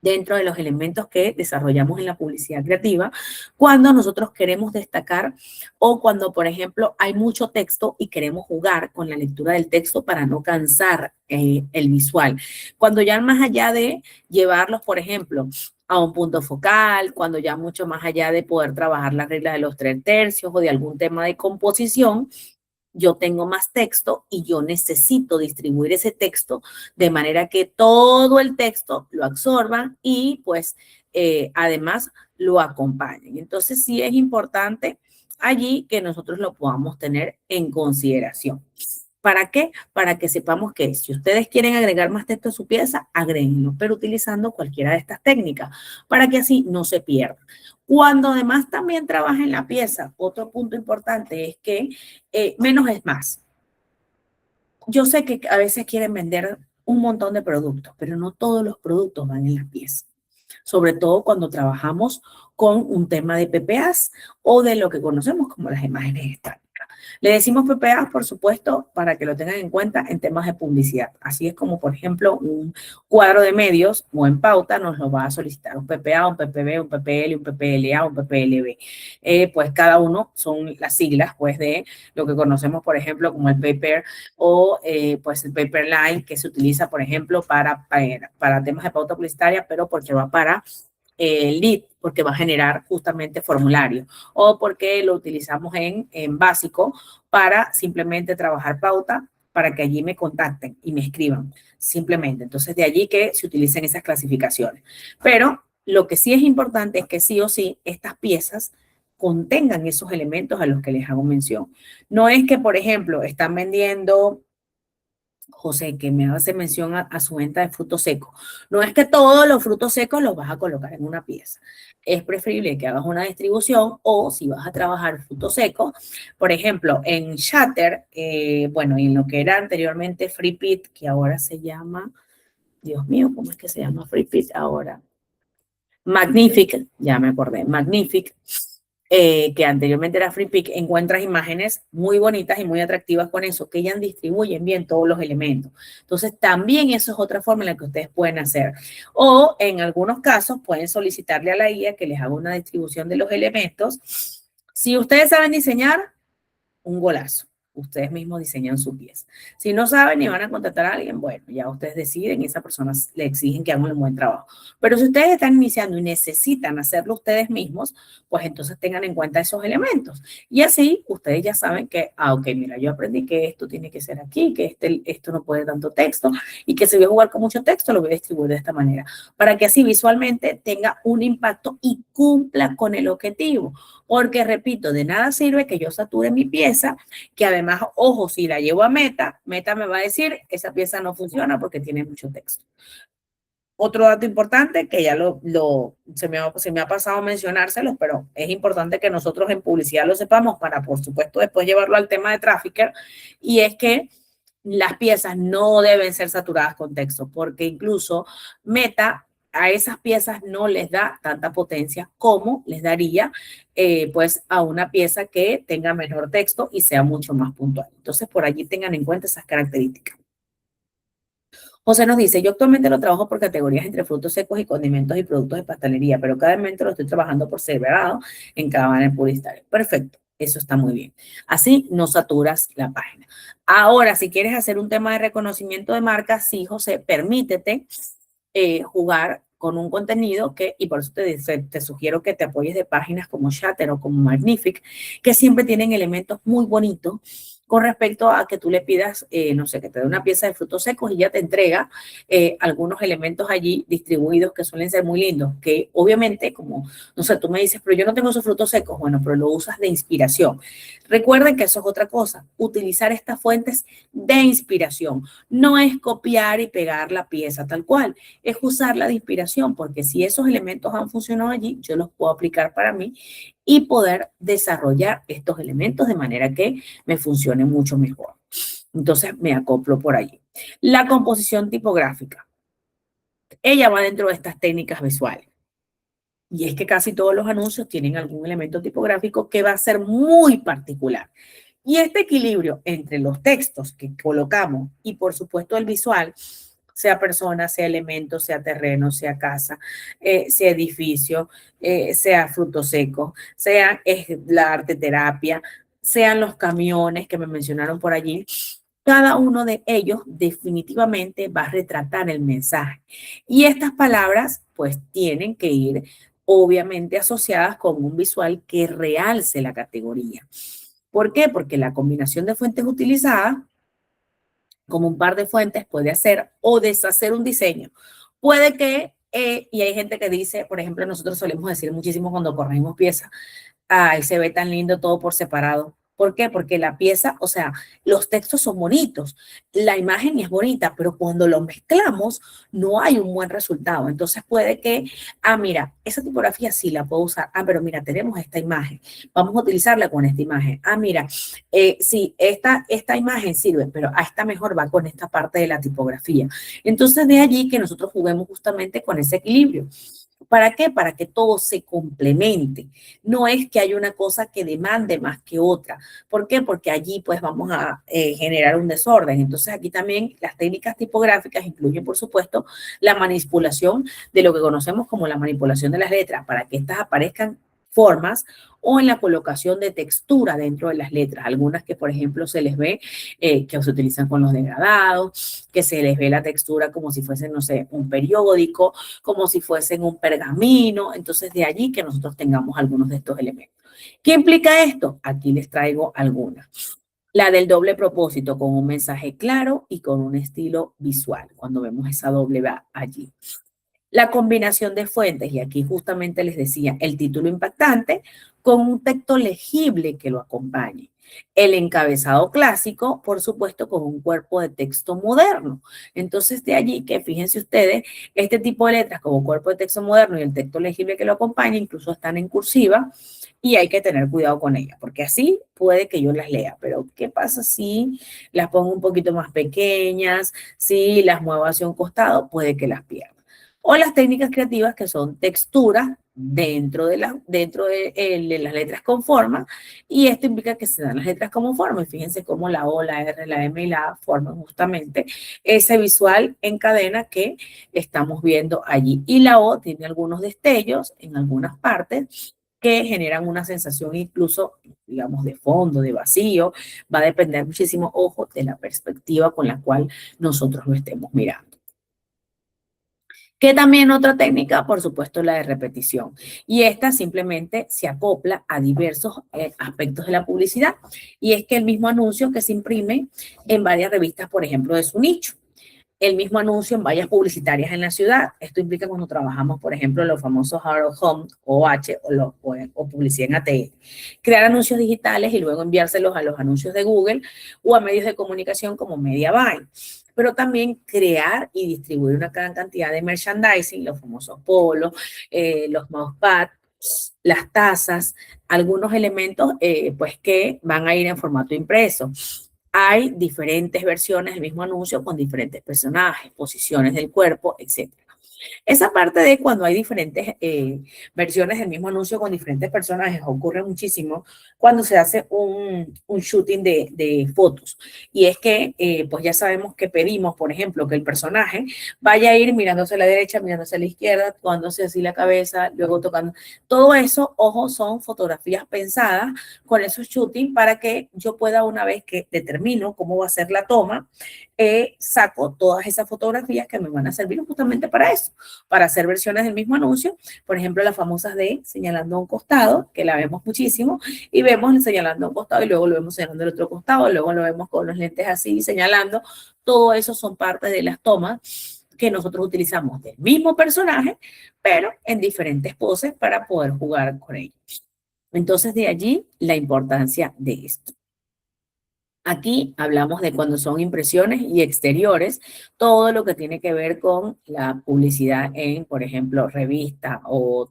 dentro de los elementos que desarrollamos en la publicidad creativa, cuando nosotros queremos destacar o cuando, por ejemplo, hay mucho texto y queremos jugar con la lectura del texto para no cansar el visual. Cuando ya más allá de llevarlos, por ejemplo, a un punto focal, cuando ya mucho más allá de poder trabajar la regla de los 3/3 o de algún tema de composición, yo tengo más texto y yo necesito distribuir ese texto de manera que todo el texto lo absorban y pues además lo acompañen. Entonces sí es importante allí que nosotros lo podamos tener en consideración. ¿Para qué? Para que sepamos que si ustedes quieren agregar más texto a su pieza, agréguenlo, pero utilizando cualquiera de estas técnicas, para que así no se pierda. Cuando además también trabaja en la pieza, otro punto importante es que menos es más. Yo sé que a veces quieren vender un montón de productos, pero no todos los productos van en la pieza. Sobre todo cuando trabajamos con un tema de PPAs o de lo que conocemos como las imágenes estáticas. Le decimos PPAs, por supuesto, para que lo tengan en cuenta en temas de publicidad. Así es como, por ejemplo, un cuadro de medios o en pauta nos lo va a solicitar un PPA, un PPB, un PPL, un PPLA, un PPLB. Pues cada uno son las siglas pues, de lo que conocemos, por ejemplo, como el paper o pues el paper line que se utiliza, por ejemplo, para temas de pauta publicitaria, pero porque va para lead, porque va a generar justamente formulario, o porque lo utilizamos en básico para simplemente trabajar pauta, para que allí me contacten y me escriban, simplemente. Entonces, de allí que se utilicen esas clasificaciones. Pero lo que sí es importante es que sí o sí estas piezas contengan esos elementos a los que les hago mención. No es que, por ejemplo, están vendiendo José, que me hace mención a su venta de frutos secos. No es que todos los frutos secos los vas a colocar en una pieza. Es preferible que hagas una distribución o si vas a trabajar frutos secos, por ejemplo, en Shatter, bueno, y en lo que era anteriormente FreePit, que ahora se llama, Dios mío, ¿cómo es que se llama FreePit ahora? Magnific, ya me acordé, Magnific, que anteriormente era FreePic, encuentras imágenes muy bonitas y muy atractivas con eso, que ellas distribuyen bien todos los elementos. Entonces, también eso es otra forma en la que ustedes pueden hacer. O en algunos casos pueden solicitarle a la guía que les haga una distribución de los elementos. Si ustedes saben diseñar, un golazo. Ustedes mismos diseñan su pieza. Si no saben y van a contratar a alguien, bueno, ya ustedes deciden y esa persona le exigen que hagan un buen trabajo. Pero si ustedes están iniciando y necesitan hacerlo ustedes mismos, pues entonces tengan en cuenta esos elementos. Y así ustedes ya saben que, ok, mira, yo aprendí que esto tiene que ser aquí, que esto no puede tanto texto y que si voy a jugar con mucho texto, lo voy a distribuir de esta manera. Para que así visualmente tenga un impacto y cumpla con el objetivo. Porque, repito, de nada sirve que yo sature mi pieza, que además, ojo, si la llevo a Meta, Meta me va a decir, esa pieza no funciona porque tiene mucho texto. Otro dato importante, que ya se me ha pasado mencionárselos, pero es importante que nosotros en publicidad lo sepamos para, por supuesto, después llevarlo al tema de Trafficker, y es que las piezas no deben ser saturadas con texto, porque incluso Meta a esas piezas no les da tanta potencia como les daría pues a una pieza que tenga menor texto y sea mucho más puntual. Entonces, por allí tengan en cuenta esas características. José nos dice, yo actualmente lo trabajo por categorías entre frutos secos y condimentos y productos de pastelería, pero cada elemento lo estoy trabajando por separado en cada banner publicitario. Perfecto, eso está muy bien. Así no saturas la página. Ahora, si quieres hacer un tema de reconocimiento de marca, sí, José, permítete jugar con un contenido y por eso te sugiero que te apoyes de páginas como Shatter o como Magnific, que siempre tienen elementos muy bonitos con respecto a que tú le pidas, no sé, que te dé una pieza de frutos secos y ya te entrega algunos elementos allí distribuidos que suelen ser muy lindos, que obviamente, como, no sé, tú me dices, pero yo no tengo esos frutos secos, bueno, pero lo usas de inspiración. Recuerden que eso es otra cosa, utilizar estas fuentes de inspiración. No es copiar y pegar la pieza tal cual, es usarla de inspiración, porque si esos elementos han funcionado allí, yo los puedo aplicar para mí y poder desarrollar estos elementos de manera que me funcione mucho mejor. Entonces me acoplo por allí. La composición tipográfica. Ella va dentro de estas técnicas visuales. Y es que casi todos los anuncios tienen algún elemento tipográfico que va a ser muy particular. Y este equilibrio entre los textos que colocamos y por supuesto el visual, sea persona, sea elemento, sea terreno, sea casa, sea edificio, sea fruto seco, sea la arte terapia, sean los camiones que me mencionaron por allí, cada uno de ellos definitivamente va a retratar el mensaje. Y estas palabras pues tienen que ir obviamente asociadas con un visual que realce la categoría. ¿Por qué? Porque la combinación de fuentes utilizadas, como un par de fuentes, puede hacer o deshacer un diseño. Puede que, y hay gente que dice, por ejemplo, nosotros solemos decir muchísimo cuando corregimos piezas, ay, se ve tan lindo todo por separado. ¿Por qué? Porque la pieza, o sea, los textos son bonitos, la imagen es bonita, pero cuando los mezclamos no hay un buen resultado. Entonces puede que, mira, esa tipografía sí la puedo usar. Pero mira, tenemos esta imagen, vamos a utilizarla con esta imagen. Mira, sí, esta imagen sirve, pero a esta mejor va con esta parte de la tipografía. Entonces de allí que nosotros juguemos justamente con ese equilibrio. ¿Para qué? Para que todo se complemente. No es que haya una cosa que demande más que otra. ¿Por qué? Porque allí pues vamos a generar un desorden. Entonces aquí también las técnicas tipográficas incluyen, por supuesto, la manipulación de lo que conocemos como la manipulación de las letras para que éstas aparezcan formas o en la colocación de textura dentro de las letras. Algunas que, por ejemplo, se les ve que se utilizan con los degradados, que se les ve la textura como si fuesen, no sé, un periódico, como si fuesen un pergamino. Entonces, de allí que nosotros tengamos algunos de estos elementos. ¿Qué implica esto? Aquí les traigo algunas. La del doble propósito, con un mensaje claro y con un estilo visual, cuando vemos esa doble va allí. La combinación de fuentes, y aquí justamente les decía, el título impactante con un texto legible que lo acompañe. El encabezado clásico, por supuesto, con un cuerpo de texto moderno. Entonces, de allí que fíjense ustedes, este tipo de letras como cuerpo de texto moderno y el texto legible que lo acompaña, incluso están en cursiva y hay que tener cuidado con ellas, porque así puede que yo las lea. Pero, ¿qué pasa si las pongo un poquito más pequeñas? Si las muevo hacia un costado, puede que las pierda. O las técnicas creativas que son texturas dentro de las letras con forma, y esto implica que se dan las letras como forma. Y fíjense cómo la O, la R, la M y la A forman justamente ese visual en cadena que estamos viendo allí. Y la O tiene algunos destellos en algunas partes que generan una sensación incluso, digamos, de fondo, de vacío. Va a depender muchísimo, ojo, de la perspectiva con la cual nosotros lo estemos mirando. Que también otra técnica, por supuesto, la de repetición. Y esta simplemente se acopla a diversos aspectos de la publicidad. Y es que el mismo anuncio que se imprime en varias revistas, por ejemplo, de su nicho. El mismo anuncio en vallas publicitarias en la ciudad. Esto implica cuando trabajamos, por ejemplo, los famosos Out of Home, OH o publicidad en ATL. Crear anuncios digitales y luego enviárselos a los anuncios de Google o a medios de comunicación como Mediavine. Pero también crear y distribuir una gran cantidad de merchandising, los famosos polos, los mousepads, las tazas, algunos elementos pues que van a ir en formato impreso. Hay diferentes versiones del mismo anuncio con diferentes personajes, posiciones del cuerpo, etc. Esa parte de cuando hay diferentes versiones del mismo anuncio con diferentes personajes ocurre muchísimo cuando se hace un shooting de fotos. Y es que, pues ya sabemos que pedimos, por ejemplo, que el personaje vaya a ir mirándose a la derecha, mirándose a la izquierda, tocándose así la cabeza, luego tocando. Todo eso, ojo, son fotografías pensadas con esos shooting para que yo pueda, una vez que determino cómo va a ser la toma, saco todas esas fotografías que me van a servir justamente para eso. caso. Para hacer versiones del mismo anuncio, por ejemplo, las famosas de señalando a un costado, que la vemos muchísimo, y vemos señalando a un costado y luego lo vemos señalando al otro costado, luego lo vemos con los lentes así señalando. Todo eso son partes de las tomas que nosotros utilizamos del mismo personaje, pero en diferentes poses para poder jugar con ellos. Entonces, de allí la importancia de esto. Aquí hablamos de cuando son impresiones y exteriores, todo lo que tiene que ver con la publicidad en, por ejemplo, revista o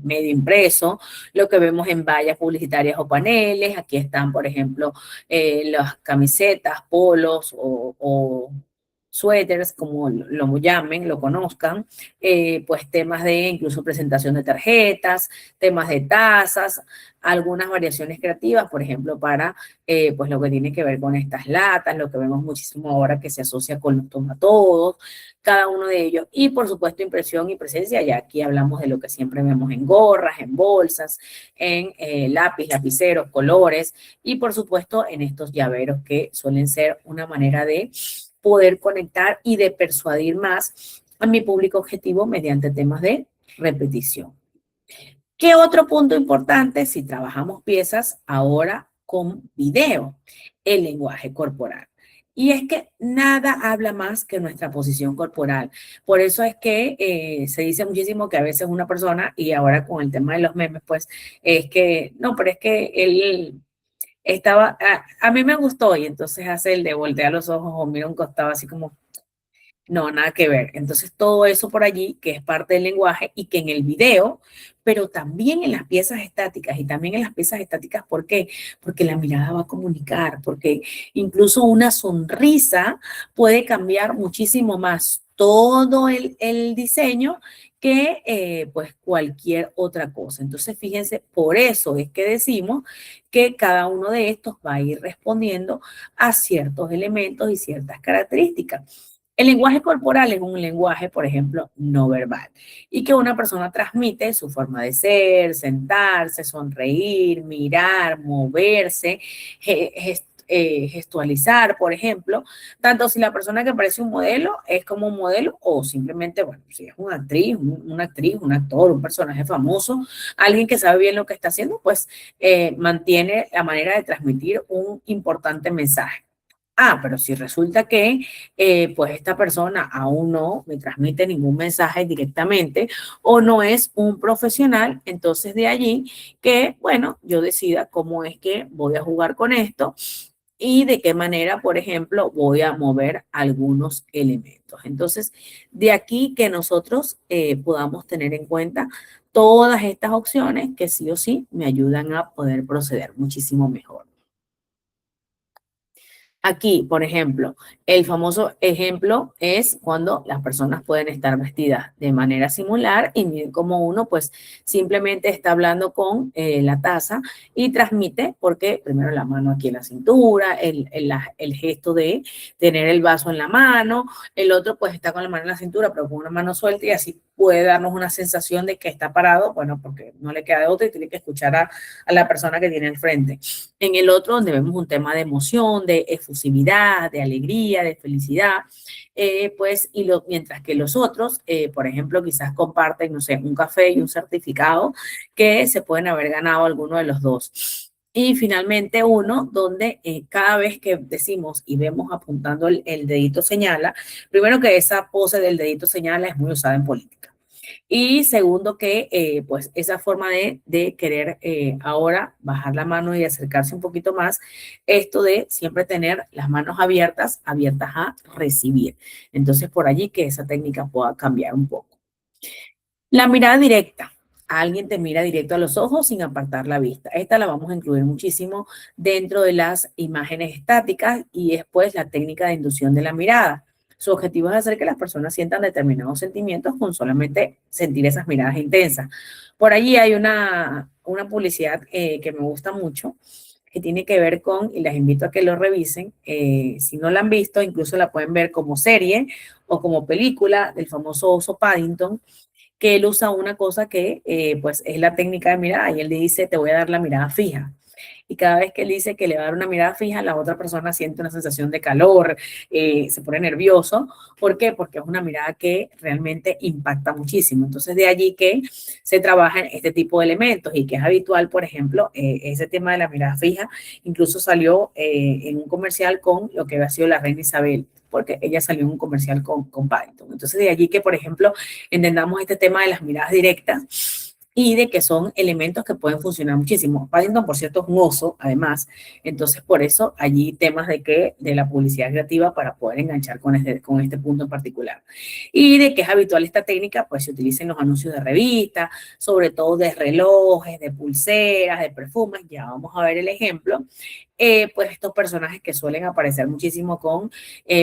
medio impreso, lo que vemos en vallas publicitarias o paneles. Aquí están, por ejemplo, las camisetas, polos o suéteres, como lo llamen, lo conozcan, pues temas de incluso presentación de tarjetas, temas de tazas, algunas variaciones creativas, por ejemplo, para pues lo que tiene que ver con estas latas, lo que vemos muchísimo ahora que se asocia con los tomatodos, cada uno de ellos. Y por supuesto impresión y presencia, ya aquí hablamos de lo que siempre vemos en gorras, en bolsas, en lápiz, lapiceros, colores y por supuesto en estos llaveros que suelen ser una manera de poder conectar y de persuadir más a mi público objetivo mediante temas de repetición. ¿Qué otro punto importante si trabajamos piezas ahora con video? El lenguaje corporal. Y es que nada habla más que nuestra posición corporal. Por eso es que se dice muchísimo que a veces una persona, y ahora con el tema de los memes, pues es que, no, pero es que él estaba, a mí me gustó y entonces hace el de voltear los ojos o mira un costado así como, no, nada que ver. Entonces, todo eso por allí, que es parte del lenguaje y que en el video, pero también en las piezas estáticas y también en las piezas estáticas, ¿por qué? Porque la mirada va a comunicar, porque incluso una sonrisa puede cambiar muchísimo más todo el diseño que pues cualquier otra cosa. Entonces, fíjense, por eso es que decimos que cada uno de estos va a ir respondiendo a ciertos elementos y ciertas características. El lenguaje corporal es un lenguaje, por ejemplo, no verbal y que una persona transmite su forma de ser, sentarse, sonreír, mirar, moverse, gestualizar, por ejemplo, tanto si la persona que parece un modelo es como un modelo o simplemente, bueno, si es una actriz, un actor, un personaje famoso, alguien que sabe bien lo que está haciendo, pues mantiene la manera de transmitir un importante mensaje. Ah, pero si resulta que pues esta persona aún no me transmite ningún mensaje directamente o no es un profesional, entonces de allí que, bueno, yo decida cómo es que voy a jugar con esto y de qué manera, por ejemplo, voy a mover algunos elementos. Entonces, de aquí que nosotros podamos tener en cuenta todas estas opciones que sí o sí me ayudan a poder proceder muchísimo mejor. Aquí, por ejemplo, el famoso ejemplo es cuando las personas pueden estar vestidas de manera similar y miren cómo uno pues simplemente está hablando con la taza y transmite porque primero la mano aquí en la cintura, el gesto de tener el vaso en la mano, el otro pues está con la mano en la cintura pero con una mano suelta y así puede darnos una sensación de que está parado, bueno, porque no le queda de otra y tiene que escuchar a la persona que tiene enfrente. En el otro, donde vemos un tema de emoción, de efusividad, de alegría, de felicidad, pues, mientras que los otros, por ejemplo, quizás comparten, no sé, un café y un certificado que se pueden haber ganado alguno de los dos. Y finalmente uno donde cada vez que decimos y vemos apuntando el dedito señala, primero que esa pose del dedito señala es muy usada en política. Y segundo que pues esa forma de querer ahora bajar la mano y acercarse un poquito más, esto de siempre tener las manos abiertas a recibir. Entonces por allí que esa técnica pueda cambiar un poco. La mirada directa. Alguien te mira directo a los ojos sin apartar la vista. Esta la vamos a incluir muchísimo dentro de las imágenes estáticas y después la técnica de inducción de la mirada. Su objetivo es hacer que las personas sientan determinados sentimientos con solamente sentir esas miradas intensas. Por allí hay una publicidad que me gusta mucho, que tiene que ver con, y las invito a que lo revisen, si no la han visto, incluso la pueden ver como serie o como película del famoso oso Paddington, que él usa una cosa que pues es la técnica de mirada y él le dice, te voy a dar la mirada fija. y cada vez que él dice que le va a dar una mirada fija, la otra persona siente una sensación de calor, se pone nervioso. ¿Por qué? Porque es una mirada que realmente impacta muchísimo. Entonces, de allí que se trabaja en este tipo de elementos y que es habitual, por ejemplo, ese tema de la mirada fija, incluso salió en un comercial con lo que había sido la reina Isabel, porque ella salió en un comercial con Paddington. Entonces, de allí que, por ejemplo, entendamos este tema de las miradas directas y de que son elementos que pueden funcionar muchísimo. Paddington, por cierto, es un oso, además, entonces por eso allí temas de la publicidad creativa para poder enganchar con este punto en particular. Y de que es habitual esta técnica, pues se utiliza en los anuncios de revistas, sobre todo de relojes, de pulseras, de perfumes, ya vamos a ver el ejemplo. Pues estos personajes que suelen aparecer muchísimo con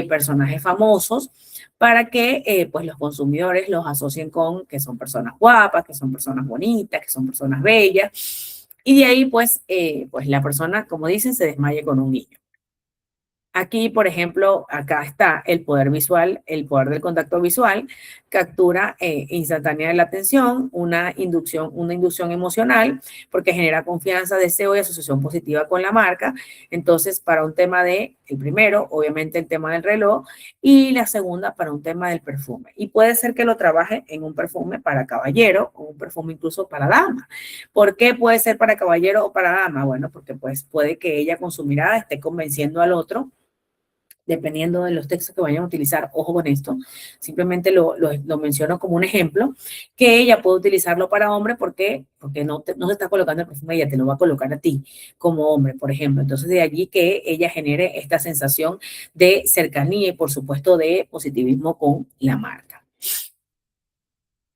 personajes famosos, para que pues los consumidores los asocien con que son personas guapas, que son personas bonitas, que son personas bellas, y de ahí pues la persona, como dicen, se desmaye con un niño. Aquí, por ejemplo, acá está el poder visual, el poder del contacto visual, captura instantánea de la atención, una inducción emocional, porque genera confianza, deseo y asociación positiva con la marca. Entonces, para un tema el primero, obviamente el tema del reloj, y la segunda para un tema del perfume. Y puede ser que lo trabaje en un perfume para caballero o un perfume incluso para dama. ¿Por qué puede ser para caballero o para dama? Bueno, porque pues puede que ella con su mirada esté convenciendo al otro dependiendo de los textos que vayan a utilizar, ojo con esto, simplemente lo menciono como un ejemplo, que ella puede utilizarlo para hombre porque no se está colocando el perfume, ella te lo va a colocar a ti como hombre, por ejemplo. Entonces, de allí que ella genere esta sensación de cercanía y, por supuesto, de positivismo con la marca.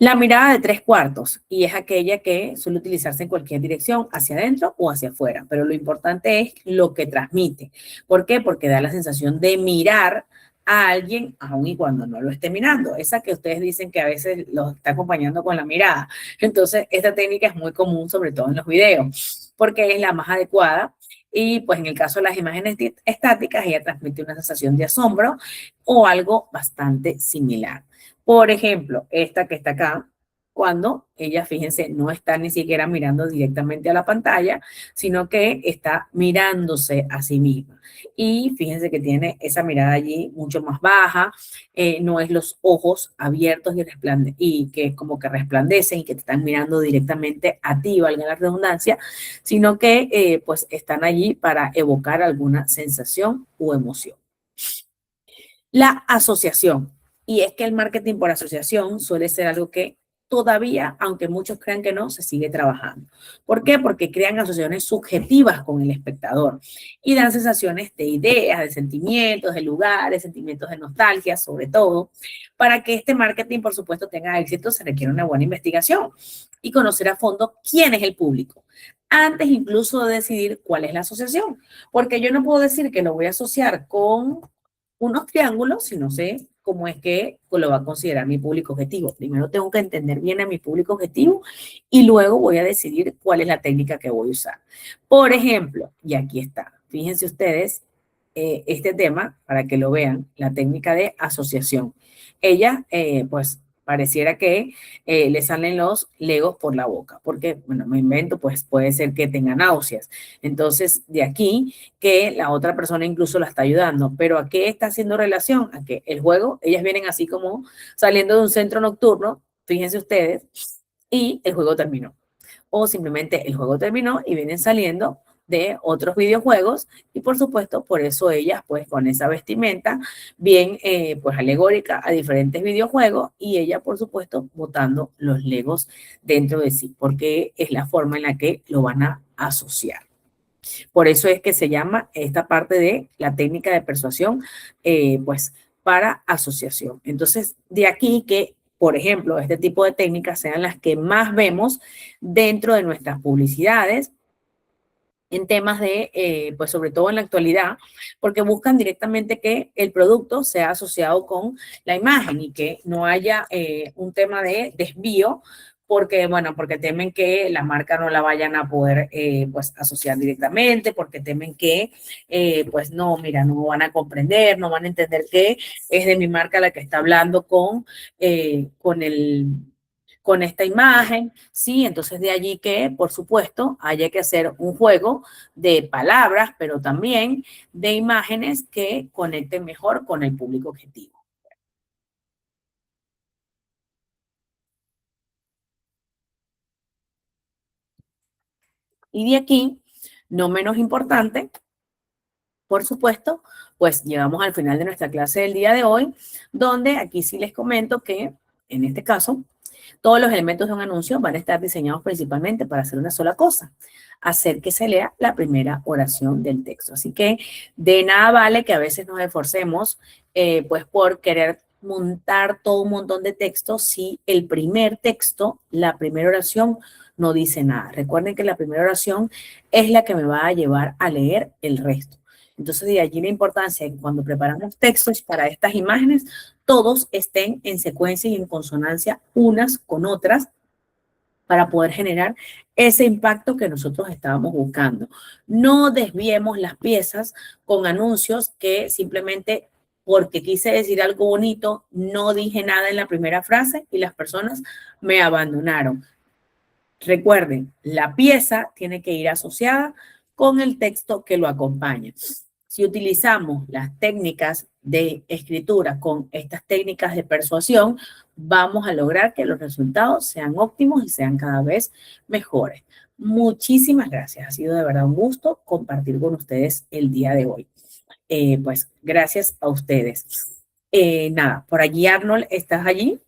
La mirada de 3/4, y es aquella que suele utilizarse en cualquier dirección, hacia adentro o hacia afuera, pero lo importante es lo que transmite. ¿Por qué? Porque da la sensación de mirar a alguien aun y cuando no lo esté mirando. Esa que ustedes dicen que a veces lo está acompañando con la mirada. Entonces, esta técnica es muy común, sobre todo en los videos, porque es la más adecuada. Y pues en el caso de las imágenes estáticas, ella transmite una sensación de asombro o algo bastante similar. Por ejemplo, esta que está acá, cuando ella, fíjense, no está ni siquiera mirando directamente a la pantalla, sino que está mirándose a sí misma. Y fíjense que tiene esa mirada allí mucho más baja, no es los ojos abiertos y que como que resplandecen y que te están mirando directamente a ti, valga la redundancia, sino que pues están allí para evocar alguna sensación o emoción. La asociación. Y es que el marketing por asociación suele ser algo que todavía, aunque muchos crean que no, se sigue trabajando. ¿Por qué? Porque crean asociaciones subjetivas con el espectador y dan sensaciones de ideas, de sentimientos, de lugares, sentimientos de nostalgia, sobre todo. Para que este marketing, por supuesto, tenga éxito, se requiere una buena investigación y conocer a fondo quién es el público, antes incluso de decidir cuál es la asociación. Porque yo no puedo decir que lo voy a asociar con unos triángulos si no sé cómo es que lo va a considerar mi público objetivo. Primero tengo que entender bien a mi público objetivo y luego voy a decidir cuál es la técnica que voy a usar. Por ejemplo, y aquí está, fíjense ustedes, este tema, para que lo vean, la técnica de asociación. Ella, pues, pareciera que le salen los legos por la boca, porque, bueno, me invento, pues puede ser que tenga náuseas. Entonces, de aquí que la otra persona incluso la está ayudando, pero ¿a qué está haciendo relación? A que el juego, ellas vienen así como saliendo de un centro nocturno, fíjense ustedes, y el juego terminó. O simplemente el juego terminó y vienen saliendo de otros videojuegos y por supuesto por eso ellas pues con esa vestimenta bien pues alegórica a diferentes videojuegos y ella por supuesto botando los legos dentro de sí porque es la forma en la que lo van a asociar. Por eso es que se llama esta parte de la técnica de persuasión, pues para asociación. Entonces, de aquí que, por ejemplo, este tipo de técnicas sean las que más vemos dentro de nuestras publicidades, en temas pues sobre todo en la actualidad, porque buscan directamente que el producto sea asociado con la imagen y que no haya un tema de desvío, porque, bueno, porque temen que la marca no la vayan a poder, pues, asociar directamente, porque temen que, pues, no, mira, no van a comprender, no van a entender que es de mi marca la que está hablando con el con esta imagen, ¿sí? Entonces de allí que, por supuesto, haya que hacer un juego de palabras, pero también de imágenes que conecten mejor con el público objetivo. Y de aquí, no menos importante, por supuesto, pues llegamos al final de nuestra clase del día de hoy, donde aquí sí les comento que, en este caso, todos los elementos de un anuncio van a estar diseñados principalmente para hacer una sola cosa, hacer que se lea la primera oración del texto. Así que de nada vale que a veces nos esforcemos pues por querer montar todo un montón de textos si el primer texto, la primera oración, no dice nada. Recuerden que la primera oración es la que me va a llevar a leer el resto. Entonces, de allí la importancia de que cuando preparamos textos para estas imágenes, todos estén en secuencia y en consonancia unas con otras para poder generar ese impacto que nosotros estábamos buscando. No desviemos las piezas con anuncios que simplemente porque quise decir algo bonito, no dije nada en la primera frase y las personas me abandonaron. Recuerden, la pieza tiene que ir asociada con el texto que lo acompaña. Si utilizamos las técnicas de escritura con estas técnicas de persuasión, vamos a lograr que los resultados sean óptimos y sean cada vez mejores. Muchísimas gracias. Ha sido de verdad un gusto compartir con ustedes el día de hoy. Pues gracias a ustedes. Nada, por allí Arnold, ¿estás allí?